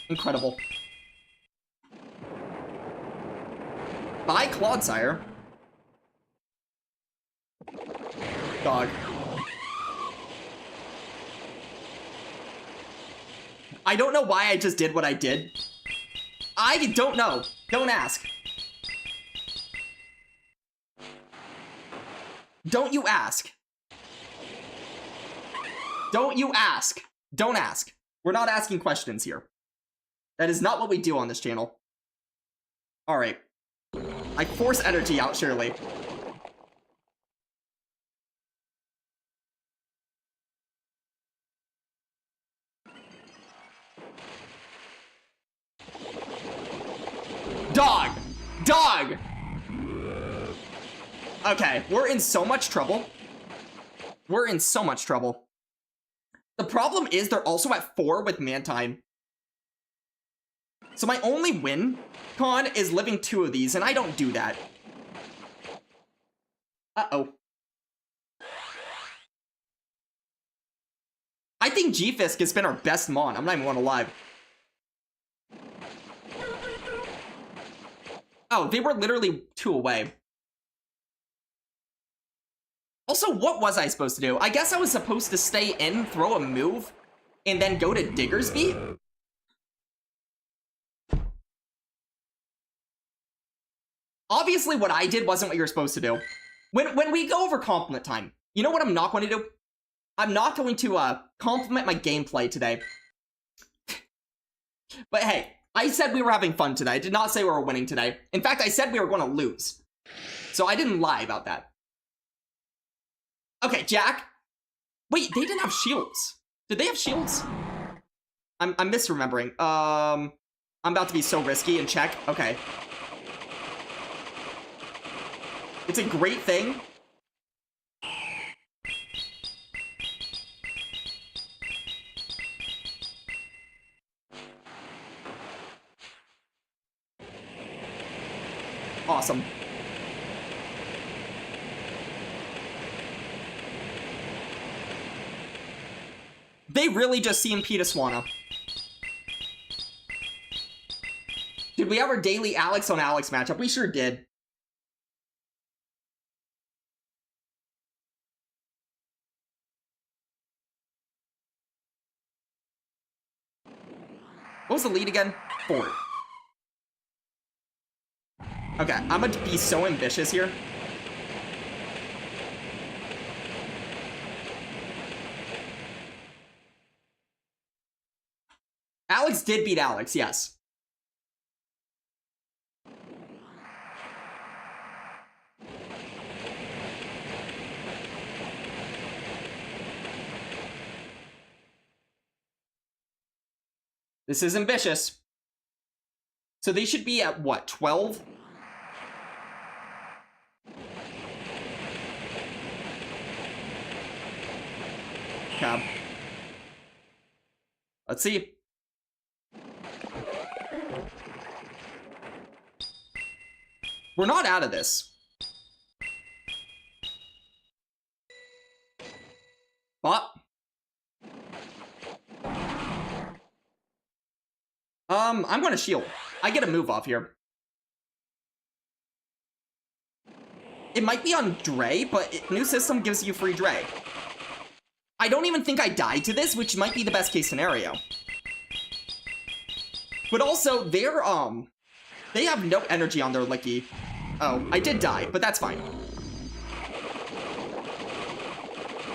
Incredible. Bye, Clodsire. Dog. I don't know why I just did what I did. I don't know. Don't ask. Don't you ask. Don't you ask. Don't ask. We're not asking questions here. That is not what we do on this channel. Alright. I force energy out, surely. Dog! Dog! Okay, we're in so much trouble. We're in so much trouble. The problem is they're also at 4 with Mantine. So my only win con is living 2 of these, and I don't do that. Uh-oh. I think G-Fisk has been our best Mon. I'm not even gonna lie. Oh, they were literally 2 away. Also, what was I supposed to do? I guess I was supposed to stay in, throw a move, and then go to Diggersby? Obviously, what I did wasn't what you're supposed to do. When we go over compliment time, you know what I'm not going to do? I'm not going to compliment my gameplay today. But hey, I said we were having fun today. I did not say we were winning today. In fact, I said we were going to lose. So I didn't lie about that. Okay, Jack. Wait, they didn't have shields. Did they have shields? I'm misremembering. I'm about to be so risky and check. Okay. It's a great thing. Awesome. They really just CMP to Swana. Did we have our daily Alex on Alex matchup? We sure did. What was the lead again? 4. Okay, I'm gonna be so ambitious here. Alex did beat Alex, yes. This is ambitious. So they should be at what, 12? Okay. Let's see. We're not out of this. But I'm gonna shield. I get a move off here. It might be on Dre, but new system gives you free Dre. I don't even think I died to this, which might be the best case scenario. But also, they have no energy on their Licky. Oh, I did die, but that's fine.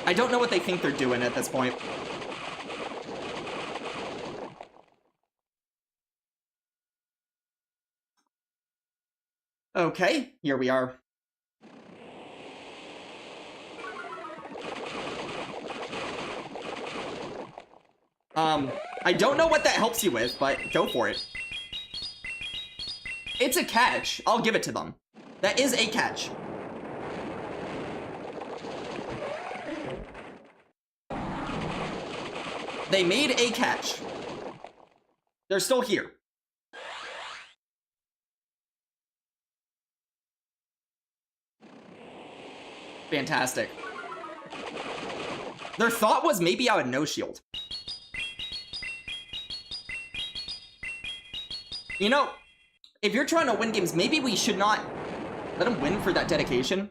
I don't know what they think they're doing at this point. Okay, here we are. I don't know what that helps you with, but go for it. It's a catch. I'll give it to them. That is a catch. They made a catch. They're still here. Fantastic. Their thought was maybe I would no shield. You know, if you're trying to win games, maybe we should not let them win for that dedication.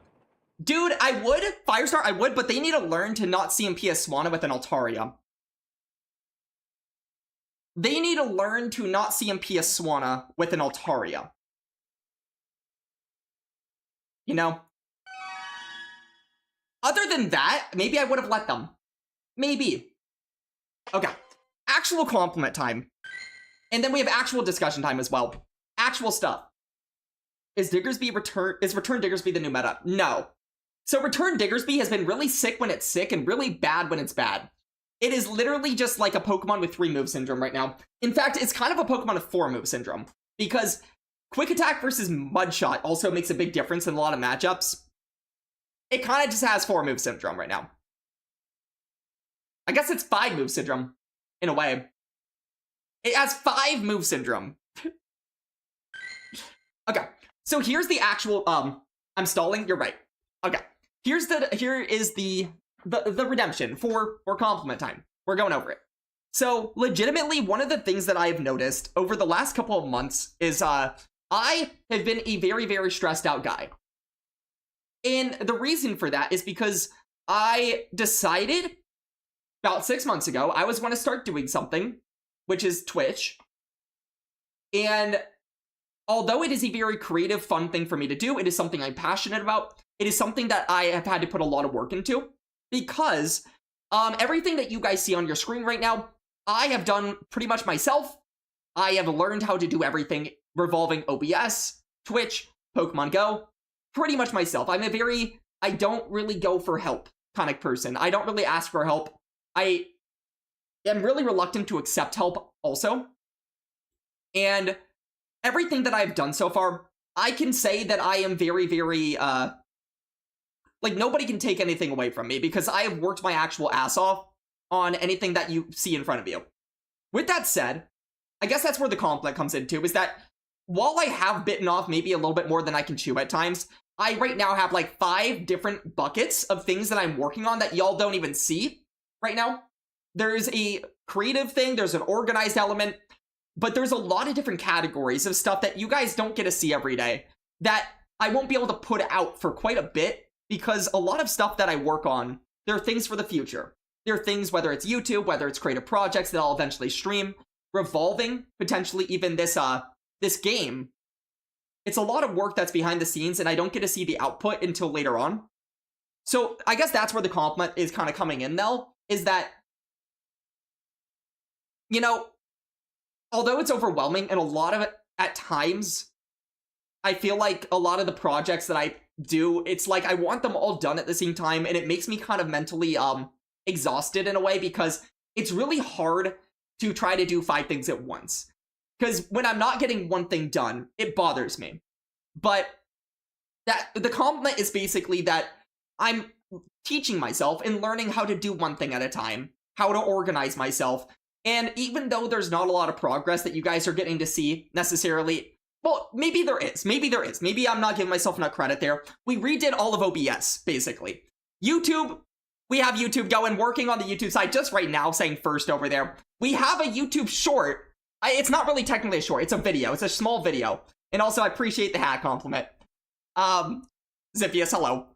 Dude, I would. Firestar, I would, but they need to learn to not CMP as Swana with an Altaria. They need to learn to not CMP as Swana with an Altaria. You know? Other than that, maybe I would have let them. Maybe. Okay. Actual compliment time. And then we have actual discussion time as well. Actual stuff. Is Return Diggersby the new meta? No. So Return Diggersby has been really sick when it's sick and really bad when it's bad. It is literally just like a Pokemon with 3 move syndrome right now. In fact, it's kind of a Pokemon with 4 move syndrome. Because Quick Attack versus Mudshot also makes a big difference in a lot of matchups. It kind of just has 4 move syndrome right now. I guess it's 5 move syndrome, in a way. It has 5 move syndrome. Okay, so here's the actual, I'm stalling, you're right. Okay, here is the redemption for compliment time. We're going over it. So, legitimately, one of the things that I've noticed over the last couple of months is, I have been a very, very stressed out guy. And the reason for that is because I decided about 6 months ago, I was going to start doing something, which is Twitch. And although it is a very creative, fun thing for me to do, it is something I'm passionate about. It is something that I have had to put a lot of work into, because everything that you guys see on your screen right now, I have done pretty much myself. I have learned how to do everything revolving OBS, Twitch, Pokemon Go, pretty much myself. I don't really go for help kind of person. I don't really ask for help. I am really reluctant to accept help also. And everything that I've done so far, I can say that I am very, very, like, nobody can take anything away from me, because I have worked my actual ass off on anything that you see in front of you. With that said, I guess that's where the compliment comes into, is that while I have bitten off maybe a little bit more than I can chew at times, I right now have like 5 different buckets of things that I'm working on that y'all don't even see right now. There's a creative thing, there's an organized element, but there's a lot of different categories of stuff that you guys don't get to see every day that I won't be able to put out for quite a bit, because a lot of stuff that I work on, there are things for the future. There are things, whether it's YouTube, whether it's creative projects that I'll eventually stream, revolving, potentially even this game. It's a lot of work that's behind the scenes, and I don't get to see the output until later on. So I guess that's where the compliment is kind of coming in, though, is that, you know, although it's overwhelming, and a lot of it, at times, I feel like a lot of the projects that I do, it's like I want them all done at the same time, and it makes me kind of mentally exhausted in a way, because it's really hard to try to do 5 things at once. Because when I'm not getting one thing done, it bothers me. But that the compliment is basically that I'm teaching myself and learning how to do one thing at a time, how to organize myself. And even though there's not a lot of progress that you guys are getting to see necessarily, well, maybe there is. Maybe I'm not giving myself enough credit there. We redid all of OBS, basically. YouTube, we have YouTube going, working on the YouTube side just right now, saying first over there. We have a YouTube short. It's not really technically a short, it's a video. It's a small video. And also, I appreciate the hat compliment. Ziphius, hello.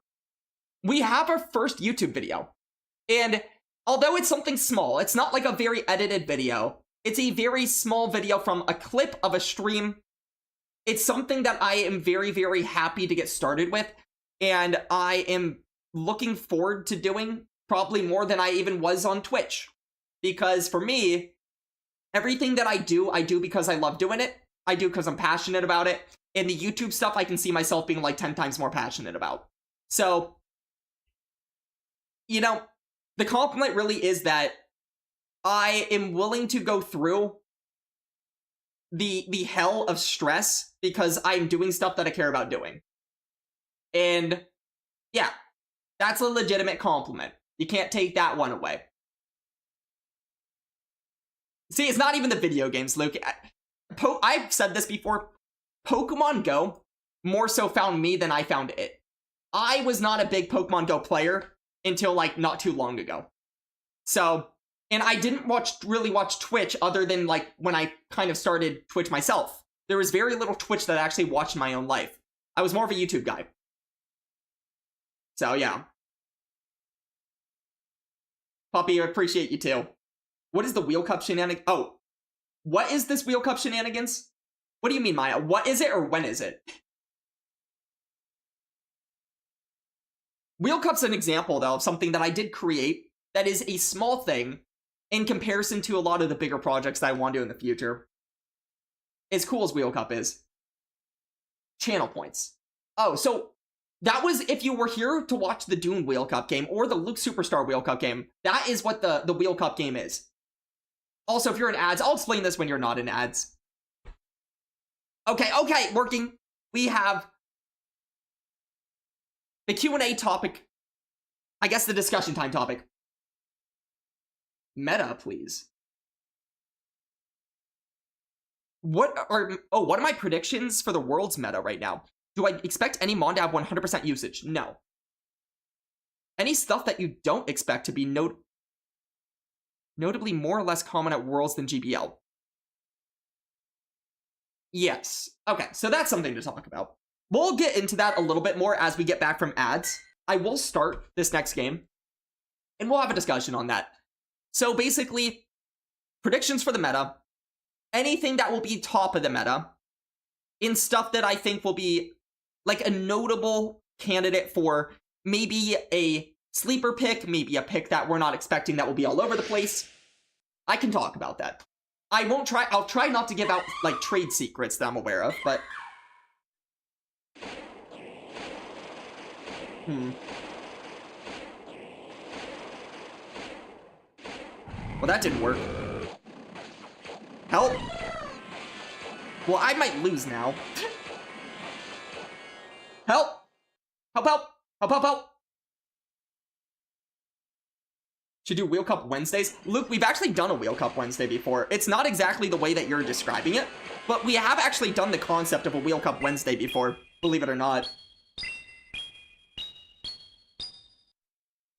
We have our first YouTube video. And although it's something small, it's not like a very edited video. It's a very small video from a clip of a stream. It's something that I am very, very happy to get started with. And I am looking forward to doing probably more than I even was on Twitch. Because for me, everything that I do because I love doing it. I do because I'm passionate about it. And the YouTube stuff, I can see myself being like 10 times more passionate about. So, you know, the compliment really is that I am willing to go through the hell of stress because I'm doing stuff that I care about doing. And yeah, that's a legitimate compliment. You can't take that one away. See, it's not even the video games, Luke. I've said this before. Pokemon Go more so found me than I found it. I was not a big Pokemon Go player until, like, not too long ago. So, and I didn't really watch Twitch other than, like, when I kind of started Twitch myself. There was very little Twitch that I actually watched in my own life. I was more of a YouTube guy. So, yeah. Puppy, I appreciate you too. What is the Wheel Cup shenanigans? Oh, what is this Wheel Cup shenanigans? What do you mean, Maya? What is it or when is it? Wheel Cup's an example, though, of something that I did create that is a small thing in comparison to a lot of the bigger projects that I want to do in the future. As cool as Wheel Cup is. Channel points. Oh, so that was if you were here to watch the Dune Wheel Cup game or the Luke Superstar Wheel Cup game. That is what the Wheel Cup game is. Also, if you're in ads, I'll explain this when you're not in ads. Okay, working. We have the Q&A topic. I guess the discussion time topic. Meta, please. What are my predictions for the world's meta right now? Do I expect any mon to have 100% usage? No. Any stuff that you don't expect to be notably more or less common at Worlds than GBL? Yes. Okay, so that's something to talk about. We'll get into that a little bit more as we get back from ads. I will start this next game, and we'll have a discussion on that. So basically, predictions for the meta, anything that will be top of the meta, in stuff that I think will be like a notable candidate for maybe a sleeper pick, maybe a pick that we're not expecting that will be all over the place, I can talk about that. I'll try not to give out, like, trade secrets that I'm aware of, but... Well, that didn't work. Help! Well, I might lose now. Help! Help, help! Help, help, help! Should do Wheel Cup Wednesdays. Luke, we've actually done a Wheel Cup Wednesday before. It's not exactly the way that you're describing it, but we have actually done the concept of a Wheel Cup Wednesday before, believe it or not.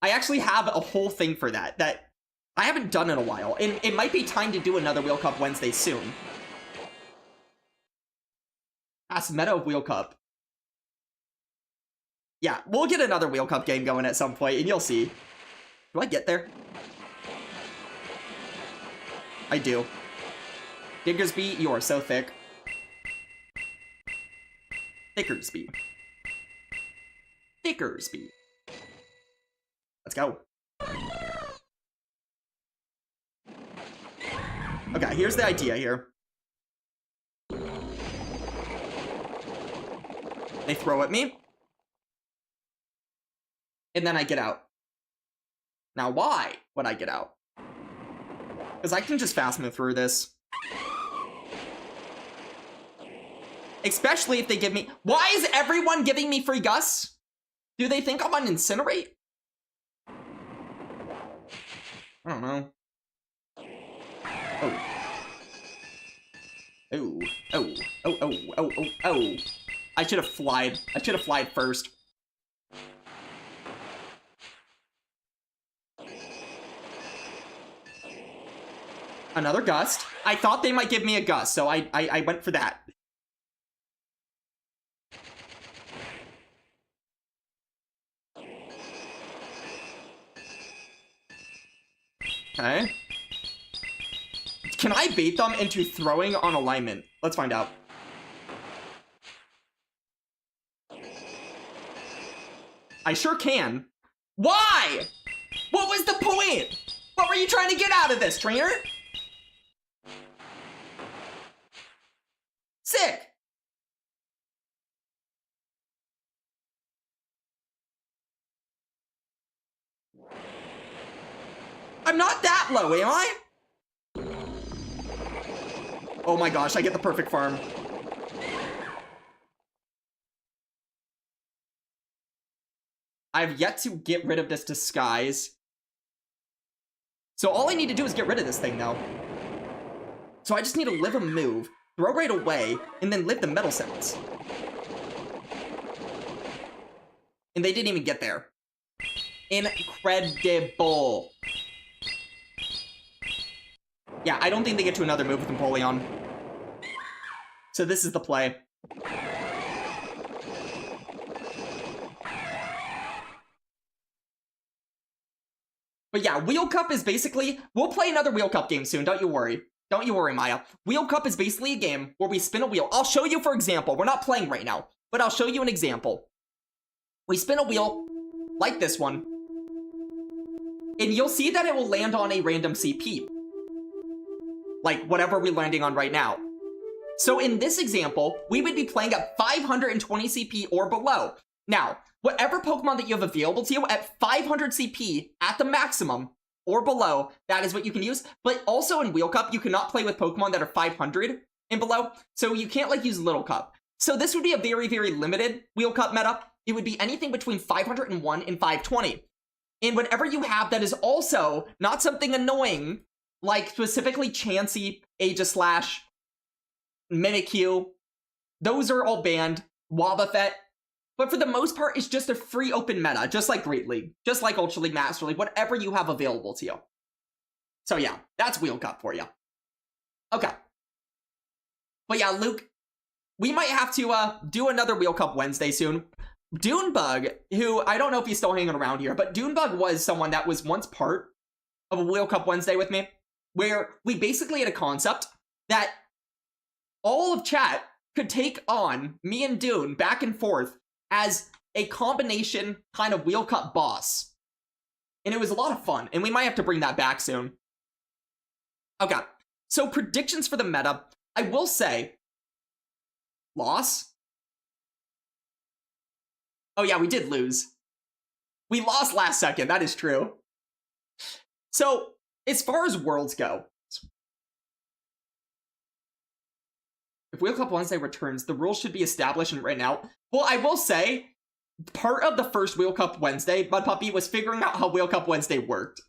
I actually have a whole thing for that I haven't done in a while, and it might be time to do another Wheel Cup Wednesday soon. Ask meta of Wheel Cup. Yeah, we'll get another Wheel Cup game going at some point, and you'll see. Do I get there? I do. Diggersby, you are so thick. Thickersby. Thickersby. Let's go. Okay, here's the idea here. They throw at me. And then I get out. Now, why would I get out? Because I can just fast move through this. Especially if they give me... Why is everyone giving me free Gus? Do they think I'm on Incinerate? I don't know. Oh. Oh. Oh. Oh, oh, oh, oh, oh. I should have flied. I should have flied first. Another gust. I thought they might give me a gust, so I went for that. Okay. Can I bait them into throwing on alignment? Let's find out. I sure can. Why? What was the point? What were you trying to get out of this, trainer? Sick. I'm not that low, am I? Oh my gosh, I get the perfect farm. I've yet to get rid of this disguise. So all I need to do is get rid of this thing now. So I just need to live a move, throw right away, and then live the metal sounds. And they didn't even get there. Incredible. Yeah, I don't think they get to another move with Empoleon. So this is the play. But yeah, Wheel Cup is basically... We'll play another Wheel Cup game soon, don't you worry. Don't you worry, Maya. Wheel Cup is basically a game where we spin a wheel. I'll show you, for example. We're not playing right now, but I'll show you an example. We spin a wheel, like this one, and you'll see that it will land on a random CP. Like whatever we're landing on right now. So in this example, we would be playing at 520 CP or below. Now, whatever Pokemon that you have available to you at 500 CP at the maximum or below, that is what you can use. But also in Wheel Cup, you cannot play with Pokemon that are 500 and below. So you can't like use Little Cup. So this would be a very, very limited Wheel Cup meta. It would be anything between 501 and 520. And whatever you have that is also not something annoying, like specifically Chansey, Aegislash, Mimikyu, those are all banned. Wobbuffet. But for the most part, it's just a free open meta, just like Great League, just like Ultra League, Master League, whatever you have available to you. So yeah, that's Wheel Cup for you. Okay. But yeah, Luke, we might have to do another Wheel Cup Wednesday soon. Dunebug, who I don't know if he's still hanging around here, but Dunebug was someone that was once part of a Wheel Cup Wednesday with me, where we basically had a concept that all of chat could take on me and Dune back and forth as a combination kind of Wheel Cup boss. And it was a lot of fun, and we might have to bring that back soon. Okay, so predictions for the meta. I will say, loss? Oh yeah, we did lose. We lost last second, that is true. So, as far as worlds go, if Wheel Cup Wednesday returns, the rules should be established right now. Well, I will say, part of the first Wheel Cup Wednesday, Mud Puppy, was figuring out how Wheel Cup Wednesday worked.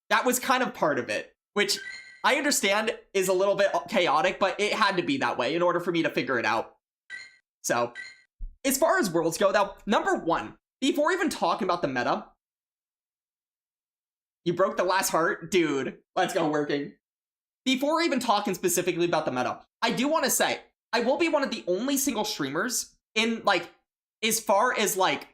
That was kind of part of it, which I understand is a little bit chaotic, but it had to be that way in order for me to figure it out. So, as far as worlds go, though, number one, before even talking about the meta, you broke the last heart? Dude, let's go working. Before even talking specifically about the meta, I do want to say, I will be one of the only single streamers in, like, as far as, like,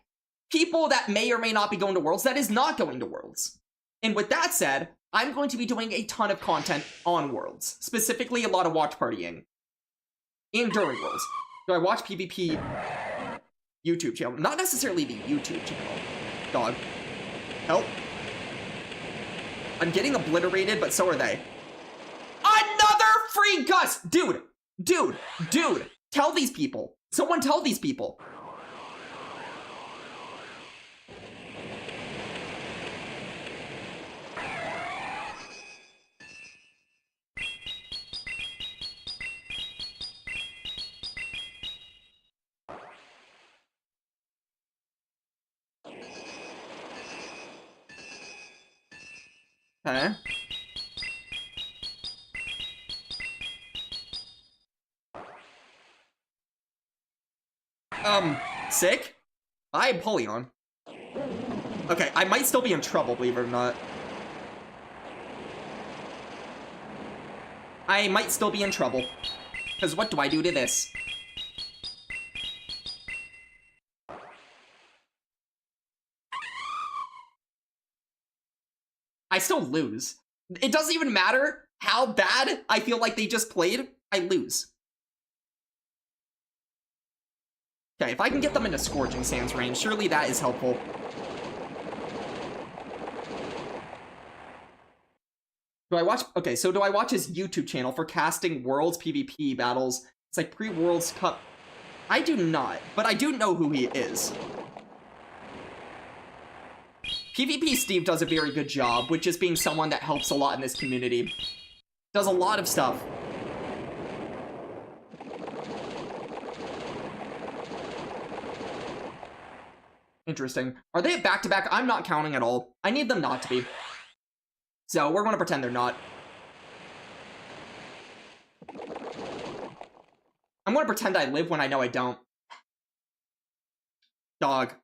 people that may or may not be going to Worlds that is not going to Worlds. And with that said, I'm going to be doing a ton of content on Worlds, specifically a lot of watch partying. And during Worlds. Do I watch PvP YouTube channel? Not necessarily the YouTube channel. Dog. Help. I'm getting obliterated, but so are they. Another free Gus! Dude! Tell these people. Someone tell these people. Huh? Sick? I'm Polion. Okay, I might still be in trouble, believe it or not. I might still be in trouble. Because what do I do to this? I still lose. It doesn't even matter how bad I feel like they just played, I lose. Okay, if I can get them into Scorching Sands range, surely that is helpful. Do I watch... Okay, so do I watch his YouTube channel for casting Worlds PvP battles? It's like pre-Worlds Cup. I do not, but I do know who he is. PvP Steve does a very good job, with just being someone that helps a lot in this community. Does a lot of stuff. Interesting. Are they at back-to-back? I'm not counting at all. I need them not to be. So, we're going to pretend they're not. I'm going to pretend I live when I know I don't. Dog.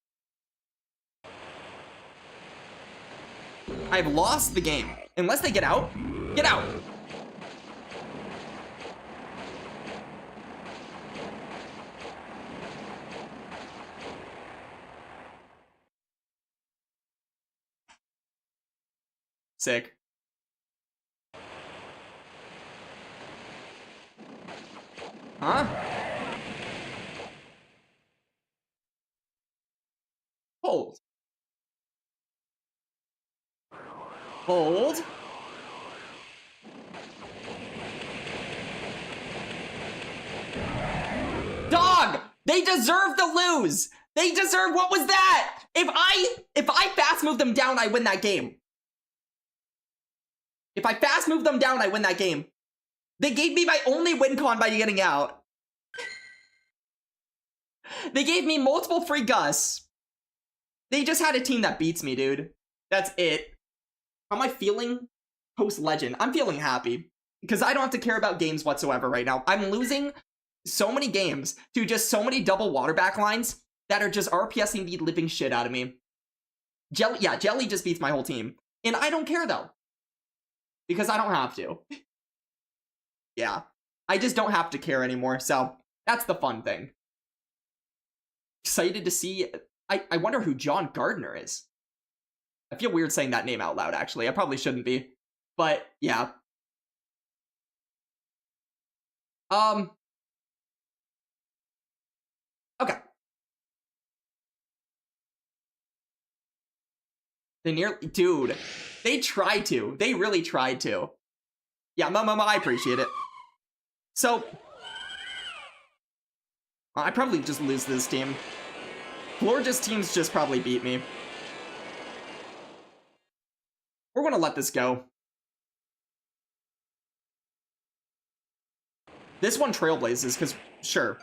I've lost the game. Unless they get out. Get out! Sick. Huh? Hold. Hold. Dog! They deserve to lose! They deserve... What was that? If I fast move them down, I win that game. If I fast move them down, I win that game. They gave me my only win con by getting out. They gave me multiple free Gus. They just had a team that beats me, dude. That's it. How am I feeling post-Legend? I'm feeling happy. Because I don't have to care about games whatsoever right now. I'm losing so many games to just so many double water back lines that are just RPSing the living shit out of me. Jelly just beats my whole team. And I don't care, though. Because I don't have to. Yeah. I just don't have to care anymore, so that's the fun thing. Excited to see... I wonder who John Gardner is. I feel weird saying that name out loud, actually. I probably shouldn't be. But, yeah. They nearly... Dude, they tried to. They really tried to. Yeah, I appreciate it. So... I probably just lose this team. Florges teams just probably beat me. We're gonna let this go. This one trailblazes, because, sure.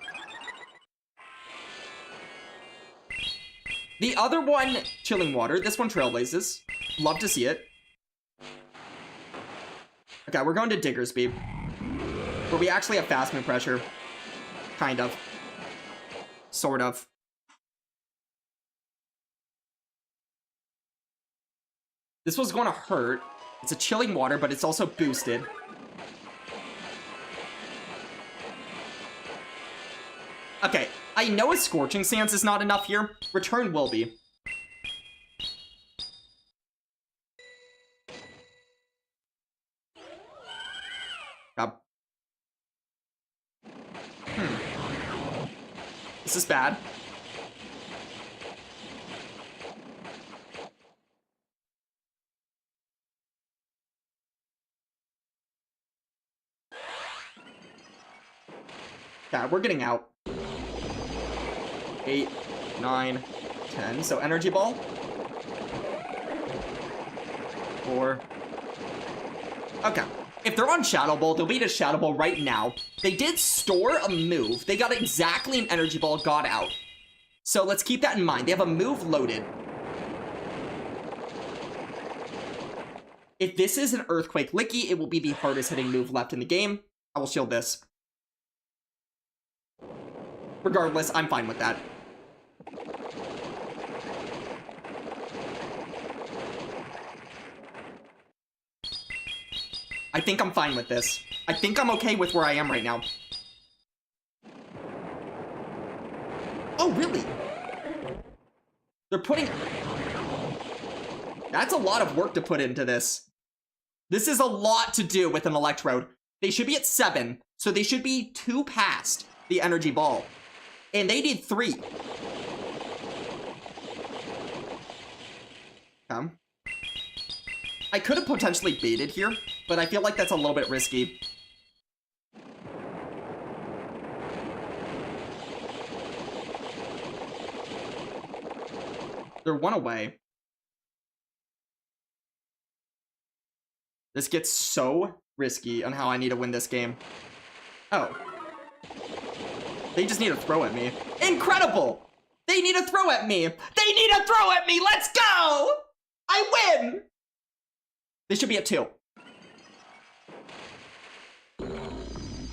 The other one, Chilling Water. This one trailblazes. Love to see it. Okay, we're going to Diggersby. Where we actually have fast move pressure. Kind of. Sort of. This was going to hurt. It's a Chilling Water, but it's also boosted. Okay, I know a Scorching Sands is not enough here. Return will be. This is bad. Yeah, we're getting out. 8, 9, 10. So Energy Ball. 4. Okay. If they're on Shadow Ball, they'll beat a Shadow Ball right now. They did store a move. They got exactly an Energy Ball, got out. So let's keep that in mind. They have a move loaded. If this is an Earthquake Licky, it will be the hardest hitting move left in the game. I will shield this. Regardless, I'm fine with that. I think I'm fine with this. I think I'm okay with where I am right now. Oh, really? They're putting... That's a lot of work to put into this. This is a lot to do with an Electrode. They should be at 7, so they should be 2 past the Energy Ball. And they need 3. I could have potentially baited here, but I feel like that's a little bit risky. They're 1 away. This gets so risky on how I need to win this game. Oh. They just need to throw at me. Incredible! They need to throw at me! They need to throw at me! Let's go! I win! They should be at 2.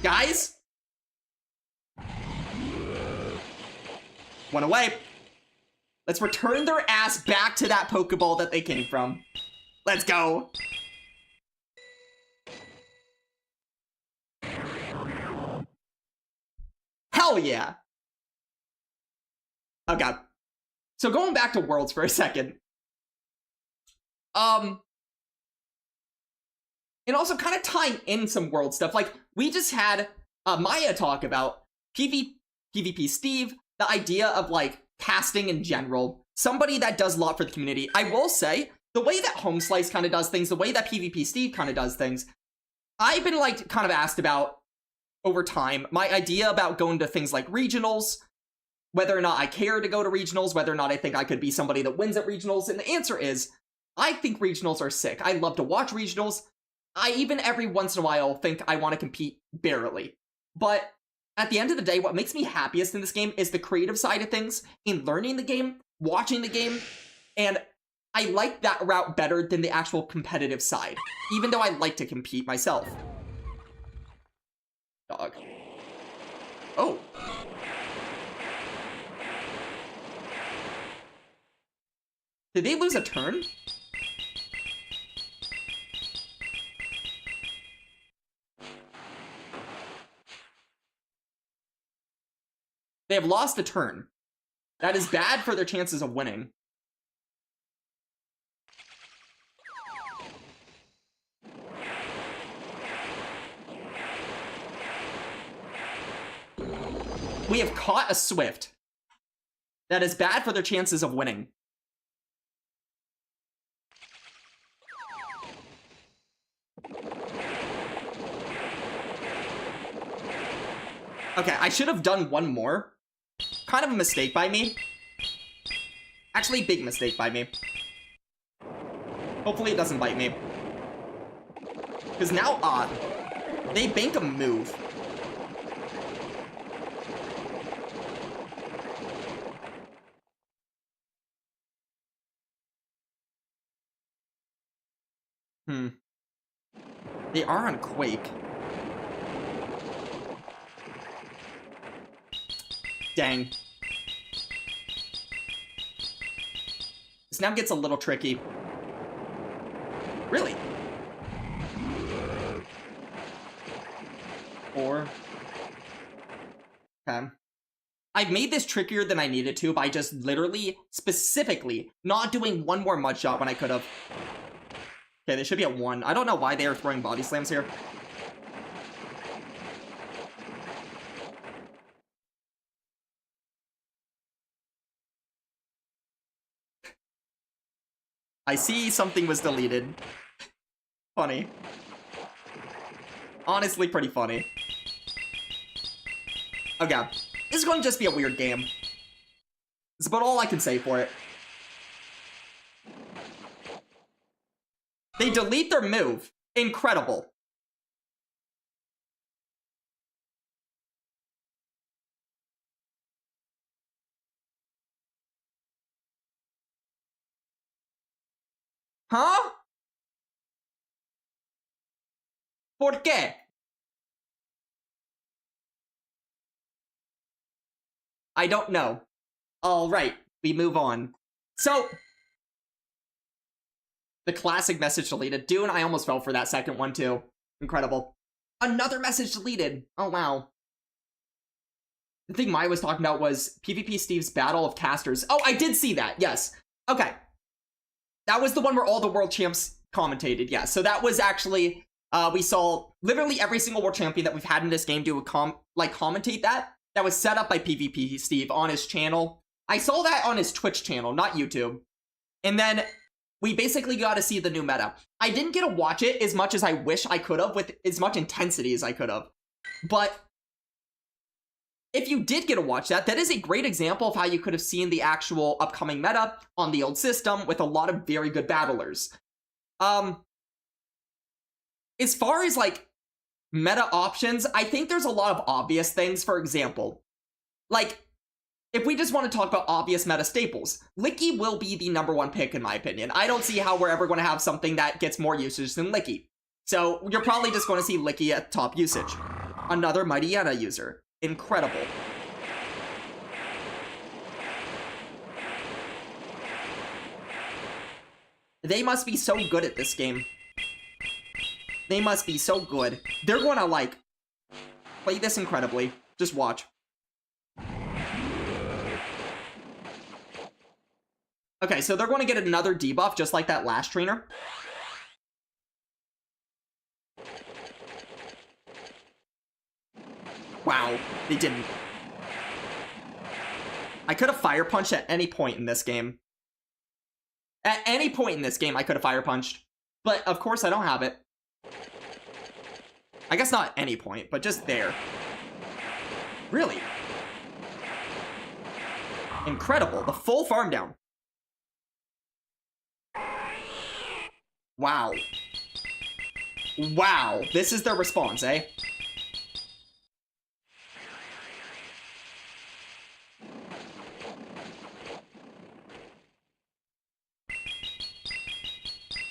Guys? 1 away. Let's return their ass back to that Pokeball that they came from. Let's go. Hell yeah. Oh god. So going back to Worlds for a second. And also kind of tying in some World stuff. Like, we just had Maya talk about PvP Steve, the idea of, like, casting in general. Somebody that does a lot for the community. I will say, the way that Home Slice kind of does things, the way that PvP Steve kind of does things, I've been, like, kind of asked about over time. My idea about going to things like regionals, whether or not I care to go to regionals, whether or not I think I could be somebody that wins at regionals, and the answer is, I think regionals are sick. I love to watch regionals. I even every once in a while think I want to compete barely. But at the end of the day, what makes me happiest in this game is the creative side of things, in learning the game, watching the game, and I like that route better than the actual competitive side, even though I like to compete myself. Dog. Oh. Did they lose a turn? They have lost a turn. That is bad for their chances of winning. We have caught a Swift. That is bad for their chances of winning. Okay, I should have done one more. Kind of a mistake by me. Actually, big mistake by me. Hopefully it doesn't bite me. Because now, they bank a move. They are on Quake. Dang. This now gets a little tricky. Really? 4. Okay. I've made this trickier than I needed to by just literally, specifically, not doing one more mud shot when I could have. Okay, they should be at 1. I don't know why they are throwing body slams here. I see something was deleted. Funny. Honestly, pretty funny. Okay. This is going to just be a weird game. That's about all I can say for it. They delete their move. Incredible. Huh? ¿Por qué? I don't know. Alright, we move on. So, the classic message deleted. Dune, I almost fell for that second one too. Incredible. Another message deleted. Oh, wow. The thing Mai was talking about was PvP Steve's Battle of Casters. Oh, I did see that. Yes. Okay. That was the one where all the world champs commentated. Yeah, so that was actually... we saw literally every single world champion that we've had in this game do a commentate that. That was set up by PvP Steve on his channel. I saw that on his Twitch channel, not YouTube. And then we basically got to see the new meta. I didn't get to watch it as much as I wish I could have, with as much intensity as I could have. But if you did get to watch that, that is a great example of how you could have seen the actual upcoming meta on the old system with a lot of very good battlers. As far as, like, meta options, I think there's a lot of obvious things. For example, like, if we just want to talk about obvious meta staples, Licky will be the #1 pick, in my opinion. I don't see how we're ever going to have something that gets more usage than Licky. So you're probably just going to see Licky at top usage. Another Mighty Yana user. Incredible. They must be so good at this game. They must be so good. They're going to, like, play this incredibly. Just watch. Okay, so they're going to get another debuff, just like that last trainer. Wow, they didn't. I could have fire punched at any point in this game. At any point in this game, I could have fire punched. But, of course, I don't have it. I guess not at any point, but just there. Really? Incredible. The full farm down. Wow. Wow. This is their response, eh?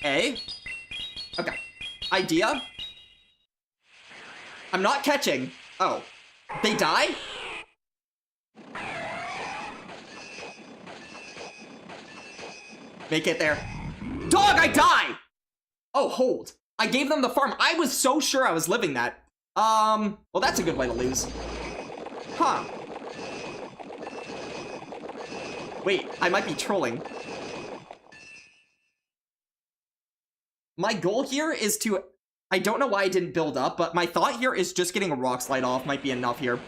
Eh? Okay. Idea? I'm not catching. Oh. They die? Make it there. Dog, I die! Oh, hold. I gave them the farm. I was so sure I was living that. Well, that's a good way to lose. Huh. Wait, I might be trolling. My goal here is to... I don't know why I didn't build up, but my thought here is just getting a rock slide off might be enough here.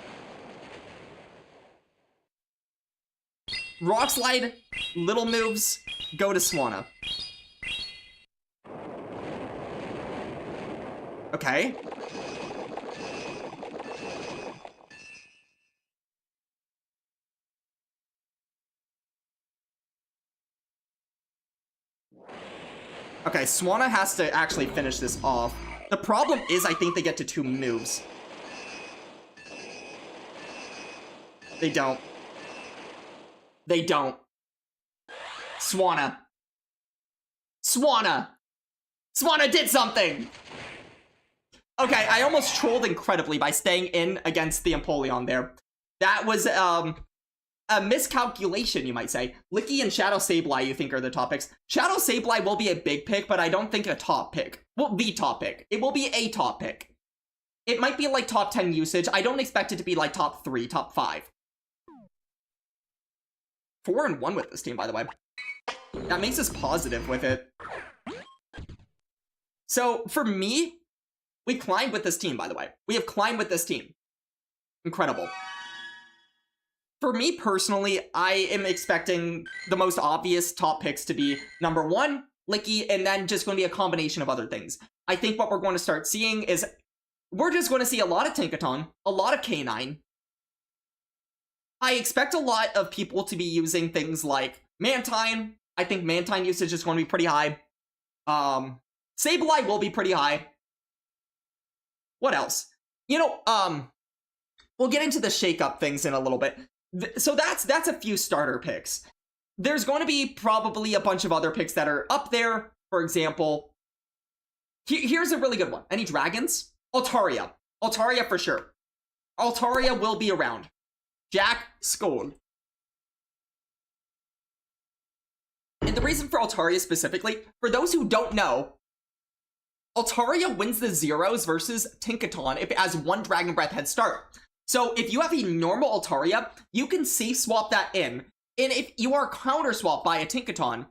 Rock slide, little moves, go to Swanna. Okay. Okay, Swanna has to actually finish this off. The problem is I think they get to 2 moves. They don't. They don't. Swanna. Swanna! Swanna did something! Okay, I almost trolled incredibly by staying in against the Empoleon there. That was, a miscalculation, you might say. Licky and Shadow Sableye, you think, are the top picks. Shadow Sableye will be a big pick, but I don't think a top pick. Well, the top pick. It will be a top pick. It might be, like, top 10 usage. I don't expect it to be, like, top 3, top 5. 4-1 with this team, by the way. That makes us positive with it. So, for me, we climbed with this team, by the way. We have climbed with this team. Incredible. For me, personally, I am expecting the most obvious top picks to be number 1, Licky, and then just going to be a combination of other things. I think what we're going to start seeing is we're just going to see a lot of Tinkaton, a lot of K9. I expect a lot of people to be using things like Mantine. I think Mantine usage is going to be pretty high. Sableye will be pretty high. What else? You know, we'll get into the shake-up things in a little bit. So that's a few starter picks. There's going to be probably a bunch of other picks that are up there. For example, here's a really good one. Any dragons? Altaria. Altaria for sure. Altaria will be around. Jack Skull. And the reason for Altaria specifically, for those who don't know, Altaria wins the zeros versus Tinkaton if it has 1 Dragon Breath head start. So if you have a normal Altaria, you can safe swap that in. And if you are counter swapped by a Tinkaton,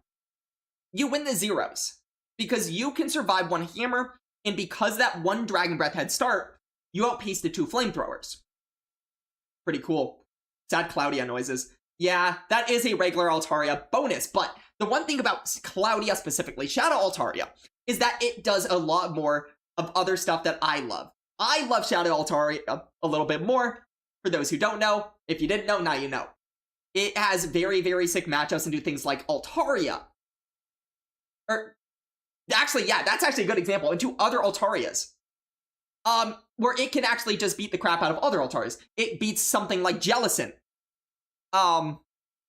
you win the zeros. Because you can survive 1 hammer, and because that 1 Dragon Breath head start, you outpace the 2 flamethrowers. Pretty cool. Sad Cloudia noises. Yeah, that is a regular Altaria bonus, but the one thing about Cloudia specifically, Shadow Altaria, is that it does a lot more of other stuff that I love. I love Shadow Altaria a little bit more. For those who don't know, if you didn't know, now you know. It has very, very sick matchups and do things like Altaria. Or, actually, yeah, that's actually a good example. And 2 other Altarias. Where it can actually just beat the crap out of other Altarias. It beats something like Jellicent.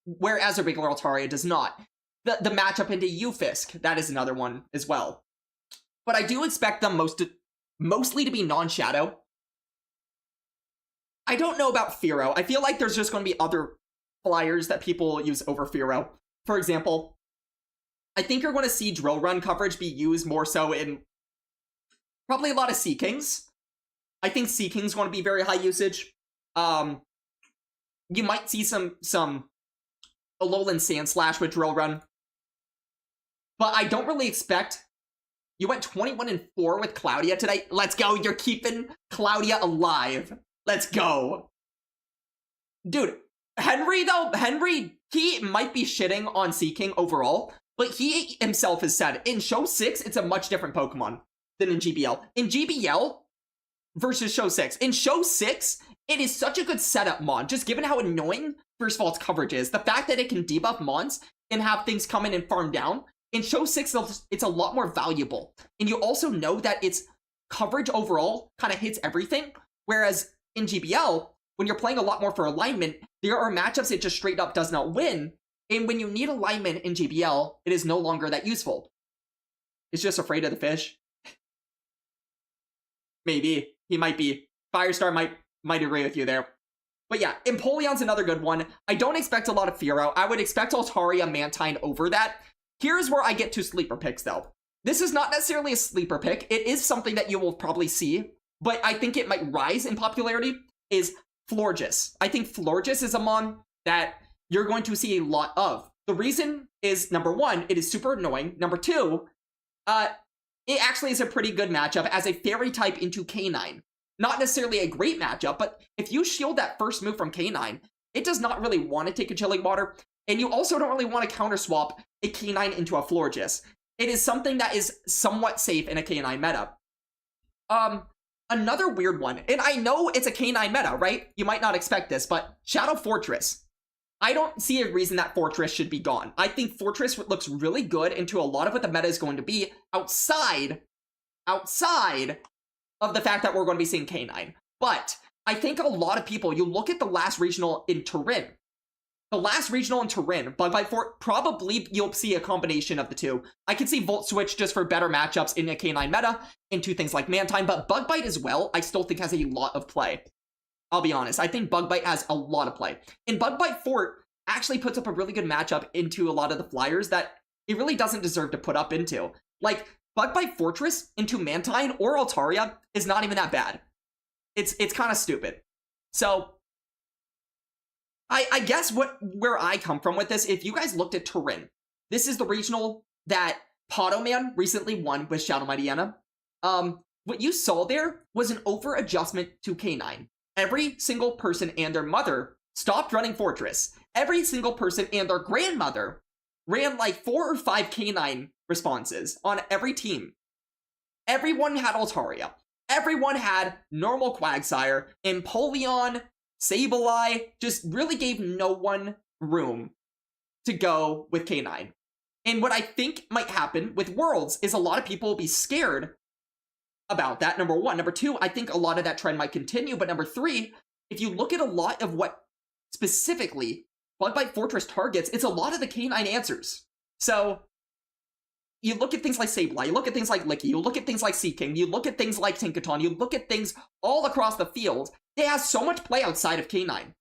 Whereas a regular Altaria does not. The matchup into Ufisk, that is another one as well. But I do expect them mostly to be non-Shadow. I don't know about Fearow. I feel like there's just going to be other flyers that people use over Fearow. For example, I think you're going to see Drill Run coverage be used more so in probably a lot of Sea Kings. I think Sea King's going to be very high usage. You might see some Alolan Sandslash with Drill Run. But I don't really expect... You went 21-4 with Cloudia today. Let's go. You're keeping Cloudia alive. Let's go. Dude, Henry, he might be shitting on Sea King overall, but he himself has said, in Show 6, it's a much different Pokemon than in GBL. In GBL versus Show 6. In Show 6, it is such a good setup mon, just given how annoying, first of all, its coverage is. The fact that it can debuff mons and have things come in and farm down. In Show 6, it's a lot more valuable. And you also know that its coverage overall kind of hits everything. Whereas in GBL, when you're playing a lot more for alignment, there are matchups it just straight up does not win. And when you need alignment in GBL, it is no longer that useful. It's just afraid of the fish. Maybe. He might be. Firestar might agree with you there. But yeah, Empoleon's another good one. I don't expect a lot of Fearow. I would expect Altaria Mantine over that. Here's where I get to sleeper picks, though. This is not necessarily a sleeper pick. It is something that you will probably see, but I think it might rise in popularity, is Florges. I think Florges is a mon that you're going to see a lot of. The reason is, number 1, it is super annoying. Number 2, it actually is a pretty good matchup as a fairy type into K9. Not necessarily a great matchup, but if you shield that first move from K9, it does not really want to take a Chilling Water, and you also don't really want to counter swap a K9 into a Florges. It is something that is somewhat safe in a K9 meta. Another weird one, and I know it's a K9 meta, right? You might not expect this, but Shadow Fortress. I don't see a reason that Fortress should be gone. I think Fortress looks really good into a lot of what the meta is going to be outside of the fact that we're going to be seeing K9. But I think a lot of people, you look at the last regional in Turin. The last regional in Turin, Bug Bite Fort, probably you'll see a combination of the two. I could see Volt Switch just for better matchups in a K9 meta into things like Mantine, but Bug Bite as well, I still think has a lot of play. I'll be honest, I think Bug Bite has a lot of play. And Bug Bite Fort actually puts up a really good matchup into a lot of the flyers that it really doesn't deserve to put up into. Like, Bug Bite Fortress into Mantine or Altaria is not even that bad. It's kind of stupid. So, I guess where I come from with this, if you guys looked at Turin, this is the regional that Potoman recently won with Shadow Mighty Anna. What you saw there was an over-adjustment to K9. Every single person and their mother stopped running Fortress. Every single person and their grandmother ran like 4 or 5 K9 responses on every team. Everyone had Altaria. Everyone had normal Quagsire, Empoleon, Sableye, just really gave no one room to go with K9. And what I think might happen with Worlds is a lot of people will be scared about that, number one. Number two, I think a lot of that trend might continue, but number three, if you look at a lot of what specifically Bug Bite Fortress targets, it's a lot of the K9 answers. So, you look at things like Sableye, you look at things like Licky, you look at things like Seaking, you look at things like Tinkaton, you look at things all across the field, it has so much play outside of K9.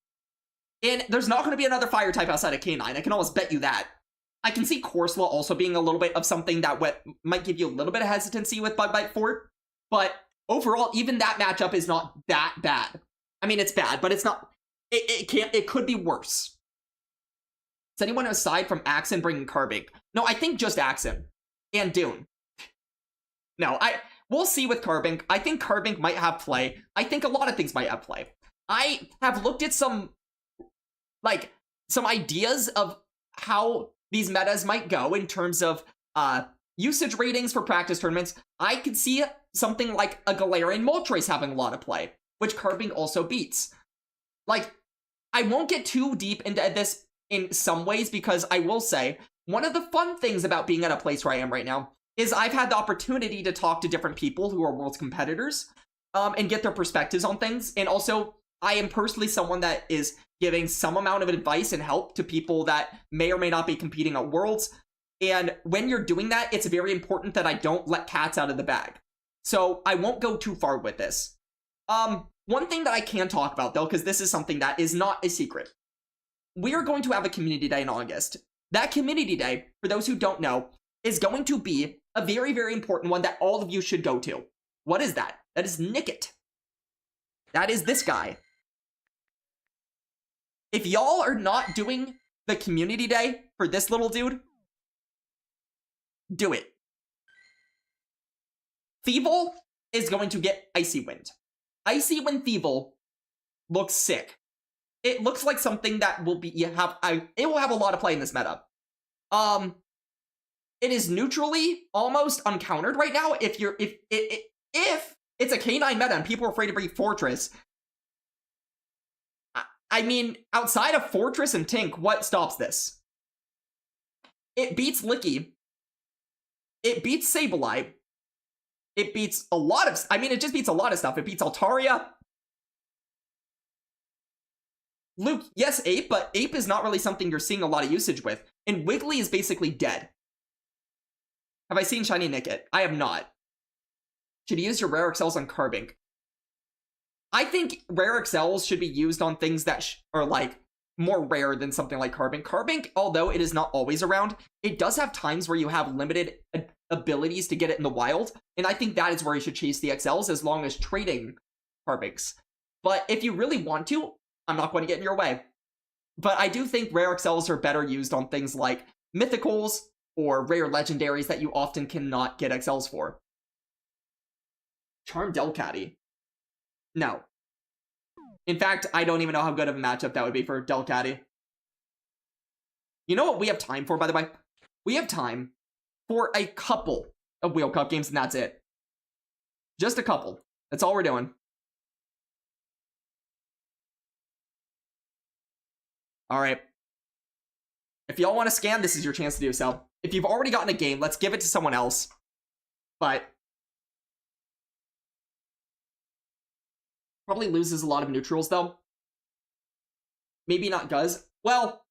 And there's not going to be another fire type outside of K9, I can almost bet you that. I can see Corsola also being a little bit of something that might give you a little bit of hesitancy with Bug Bite Fort, but overall, even that matchup is not that bad. I mean, it's bad, but it's not, it could be worse. Is anyone aside from Axon bringing Carbink? No, I think just Axon. And Dune. No, we'll see with Carbink. I think Carbink might have play. I think a lot of things might have play. I have looked at some ideas of how these metas might go in terms of usage ratings for practice tournaments. I could see something like a Galarian Moltres having a lot of play, which Carbink also beats. Like, I won't get too deep into this in some ways, because I will say, one of the fun things about being at a place where I am right now is I've had the opportunity to talk to different people who are Worlds competitors and get their perspectives on things. And also, I am personally someone that is giving some amount of advice and help to people that may or may not be competing at Worlds. And when you're doing that, it's very important that I don't let cats out of the bag. So I won't go too far with this. One thing that I can talk about, though, because this is something that is not a secret. We are going to have a community day in August. That community day, for those who don't know, is going to be a very, very important one that all of you should go to. What is that? That is Nickit. That is this guy. If y'all are not doing the community day for this little dude, do it. Thievul is going to get Icy Wind. Icy Wind Thievul looks sick. It looks like something that will be it will have a lot of play in this meta. It is neutrally almost uncountered right now. If it's a K9 meta and people are afraid to bring Fortress, I mean, outside of Fortress and Tink, what stops this? It beats Licky. It beats Sableye. It beats a lot of... I mean, it just beats a lot of stuff. It beats Altaria. Luke, yes, Ape, but Ape is not really something you're seeing a lot of usage with. And Wiggly is basically dead. Have I seen Shiny Nickit? I have not. Should you use your Rare XLs on Carbink? I think Rare XLs should be used on things that are, like, more rare than something like Carbink. Carbink, although it is not always around, it does have times where you have limited abilities to get it in the wild, and I think that is where you should chase the XLs as long as trading Carbinks. But if you really want to, I'm not going to get in your way. But I do think Rare XLs are better used on things like Mythicals or Rare Legendaries that you often cannot get XLs for. Charm Delcatty. No. In fact, I don't even know how good of a matchup that would be for Delcatty. You know what we have time for, by the way? We have time for a couple of Wheel Cup games, and that's it. Just a couple. That's all we're doing. Alright. If y'all want to scan, this is your chance to do so. If you've already gotten a game, let's give it to someone else. But probably loses a lot of neutrals, though. Maybe not Guz. Well,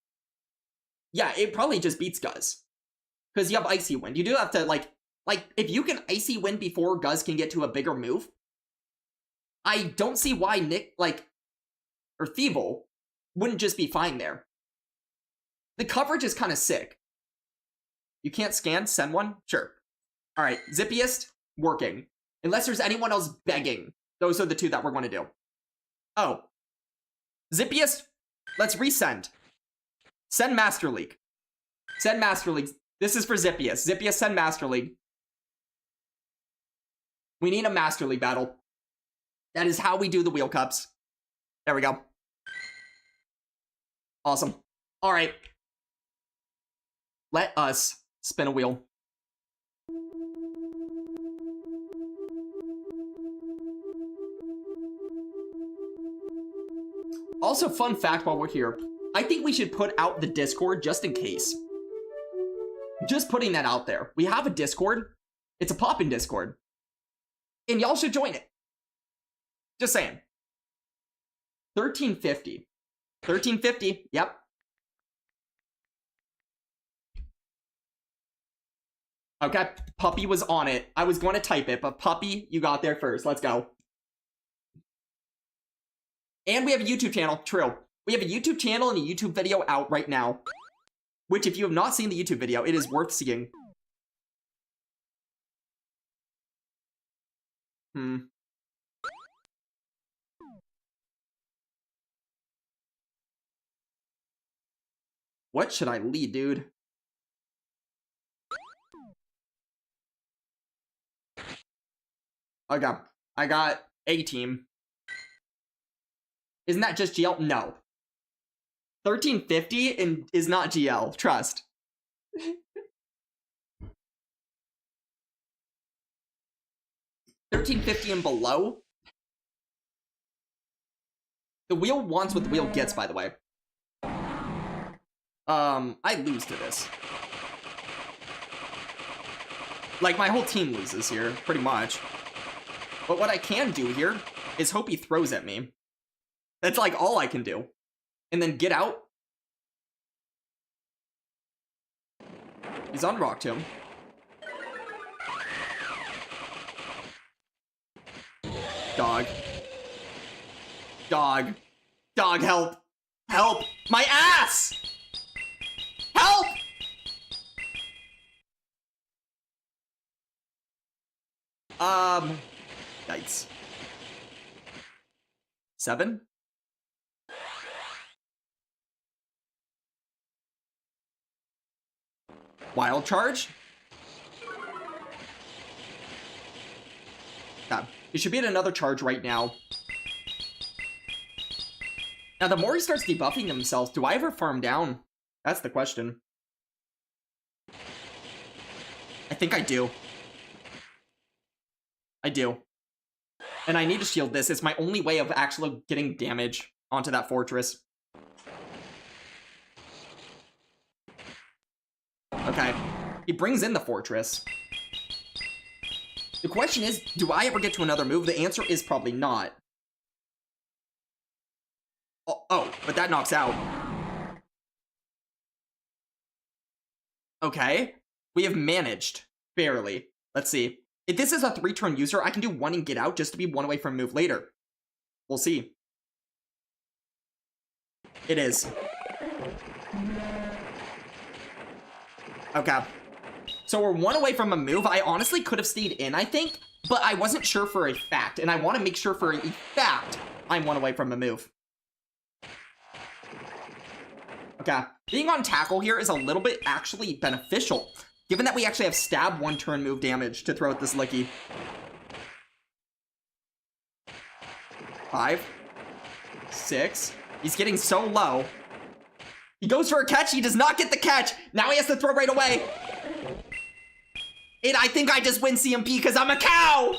yeah, it probably just beats Guz. Because you have Icy Wind. You do have to, like, if you can Icy Wind before Guz can get to a bigger move, I don't see why Nick, or Thievul wouldn't just be fine there. The coverage is kind of sick. You can't scan? Send one? Sure. Alright, Zippiest, working. Unless there's anyone else begging. Those are the two that we're going to do. Oh. Zippiest, let's resend. Send Master League. Send Master League. This is for Zippiest. Zippiest, send Master League. We need a Master League battle. That is how we do the Wheel Cups. There we go. Awesome. Alright. Let us spin a wheel. Also, fun fact while we're here, I think we should put out the Discord just in case. Just putting that out there. We have a Discord. It's a poppin' Discord. And y'all should join it. Just saying. 1350. 1350, yep. Okay, Puppy was on it. I was going to type it, but Puppy, you got there first. Let's go. And we have a YouTube channel. True. We have a YouTube channel and a YouTube video out right now. Which, if you have not seen the YouTube video, it is worth seeing. What should I lead, dude? Okay, I got A team. Isn't that just GL? No. 1350 and is not GL. Trust. 1350 and below? The wheel wants what the wheel gets, by the way. I lose to this. Like, my whole team loses here, pretty much. But what I can do here is hope he throws at me. That's, like, all I can do. And then get out. He's unrocked him. Dog. Dog. Dog, help. Help. My ass! Help! Yikes. 7? Wild charge? Yeah, he should be at another charge right now. Now, the more he starts debuffing himself, do I ever farm down? That's the question. I think I do. I do. And I need to shield this. It's my only way of actually getting damage onto that fortress. Okay. He brings in the fortress. The question is, do I ever get to another move? The answer is probably not. Oh, but that knocks out. Okay. We have managed. Barely. Let's see. If this is a 3-turn user, I can do 1 and get out just to be 1 away from a move later. We'll see. It is. Okay. So we're 1 away from a move. I honestly could have stayed in, I think, but I wasn't sure for a fact, and I want to make sure for a fact I'm 1 away from a move. Okay. Being on tackle here is a little bit actually beneficial, given that we actually have stab 1-turn move damage to throw at this Licky. 5. 6. He's getting so low. He goes for a catch. He does not get the catch. Now he has to throw right away. And I think I just win CMP because I'm a cow.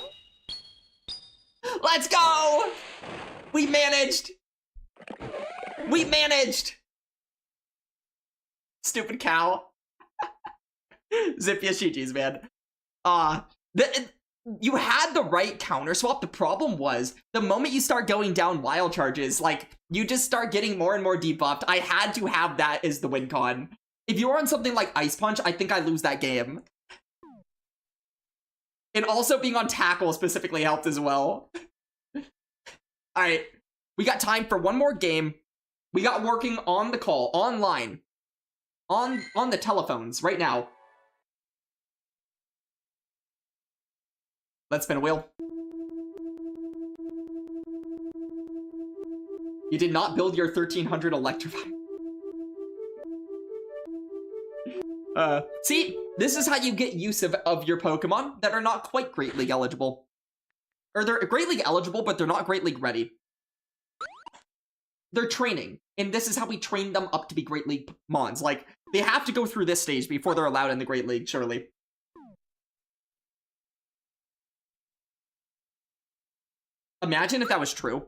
Let's go. We managed. We managed. Stupid cow. Zipia GG's, man. You had the right counter swap. The problem was, the moment you start going down wild charges, like, you just start getting more and more debuffed. I had to have that as the win con. If you're on something like Ice Punch, I think I lose that game. And also being on Tackle specifically helped as well. Alright, we got time for one more game. We got working on the call, online. On the telephones, right now. Let's spin a wheel. You did not build your 1300 Electrify. See, this is how you get use of your Pokemon that are not quite Great League eligible. Or they're Great League eligible, but they're not Great League ready. They're training, and this is how we train them up to be Great League Mons. Like, they have to go through this stage before they're allowed in the Great League, surely. Imagine if that was true.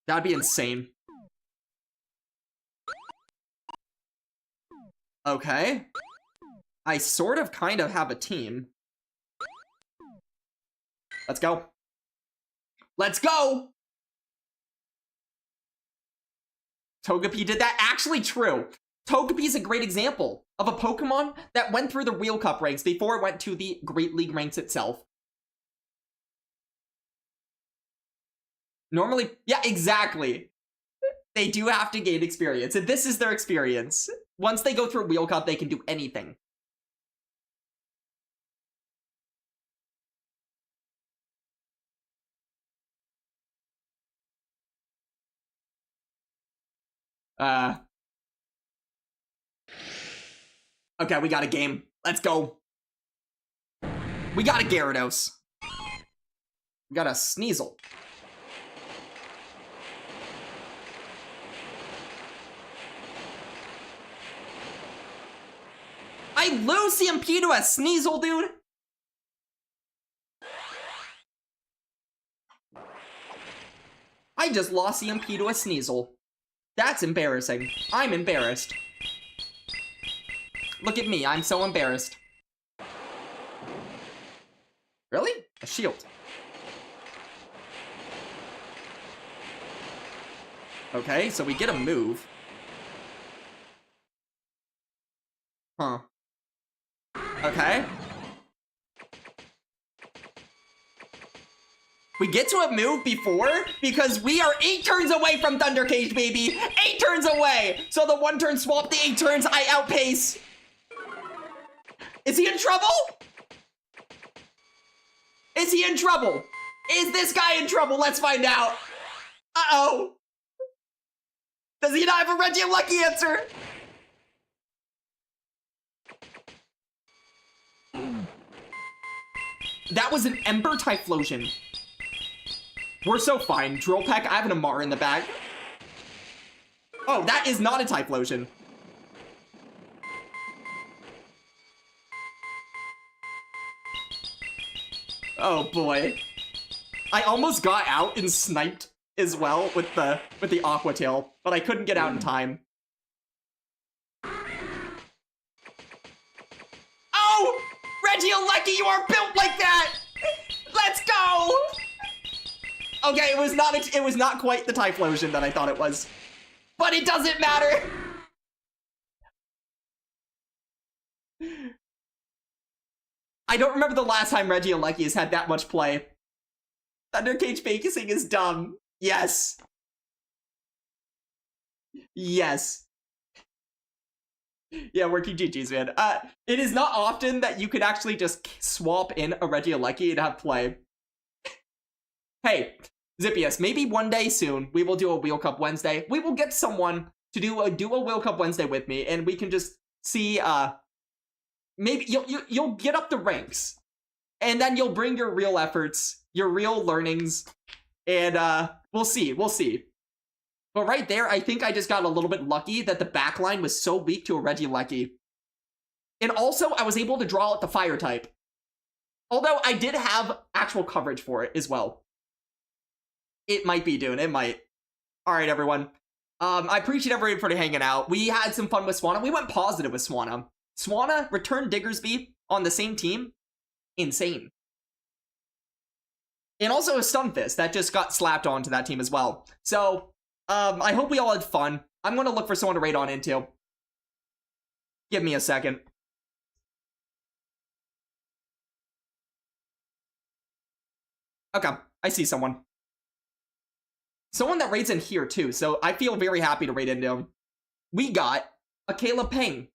That'd be insane. Okay. I sort of kind of have a team. Let's go. Let's go! Togepi did that. Actually true. Togepi is a great example of a Pokemon that went through the Wheel Cup ranks before it went to the Great League ranks itself. Normally, yeah, exactly. They do have to gain experience, and this is their experience. Once they go through Wheel Cup, they can do anything. Okay, we got a game. Let's go. We got a Gyarados. We got a Sneasel. I lose CMP to a Sneasel, dude? I just lost CMP to a Sneasel. That's embarrassing. I'm embarrassed. Look at me, I'm so embarrassed. Really? A shield. Okay, so we get a move. Huh. Okay. We get to a move before because we are 8 turns away from Thunder Cage, baby. 8 turns away. So the 1 turn swap, the 8 turns, I outpace. Is he in trouble? Is he in trouble? Is this guy in trouble? Let's find out. Uh-oh. Does he not have a Reggie Lucky answer? That was an Ember Typhlosion. We're so fine. Drill Peck, I have an Amar in the bag. Oh, that is not a Typhlosion. Oh boy. I almost got out and sniped as well with the Aqua Tail, but I couldn't get out in time. Oh! Regieleki, you are built like that! Let's go! Okay, it was not quite the Typhlosion that I thought it was. But it doesn't matter! I don't remember the last time Regieleki has had that much play. Thunder Cage Faking is dumb. Yes. Yes. Yeah, working GG's, man. It is not often that you could actually just swap in a Regieleki and have play. Hey, Zippius, maybe one day soon we will do a Wheel Cup Wednesday. We will get someone to do a Wheel Cup Wednesday with me, and we can just see, maybe you'll get up the ranks, and then you'll bring your real efforts, your real learnings, and we'll see. But right there, I think I just got a little bit lucky that the backline was so weak to a Regieleki. And also, I was able to draw out the fire type. Although I did have actual coverage for it as well. It might be, dude. It might. Alright, everyone. I appreciate everybody for hanging out. We had some fun with Swana. We went positive with Swana. Swana returned Diggersby on the same team. Insane. And also a Stunfisk that just got slapped onto that team as well. So, I hope we all had fun. I'm going to look for someone to raid on into. Give me a second. Okay, I see someone. Someone that raids in here too, so I feel very happy to raid into him. We got a Caleb Peng.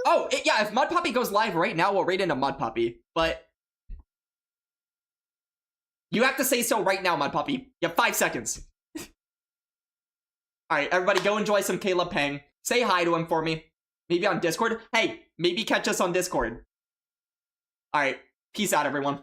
Oh, yeah, if Mud Puppy goes live right now, we'll raid into Mud Puppy, but you have to say so right now, Mud Puppy. You have 5 seconds. Alright, everybody go enjoy some Caleb Peng. Say hi to him for me. Maybe on Discord. Hey, maybe catch us on Discord. Alright, peace out, everyone.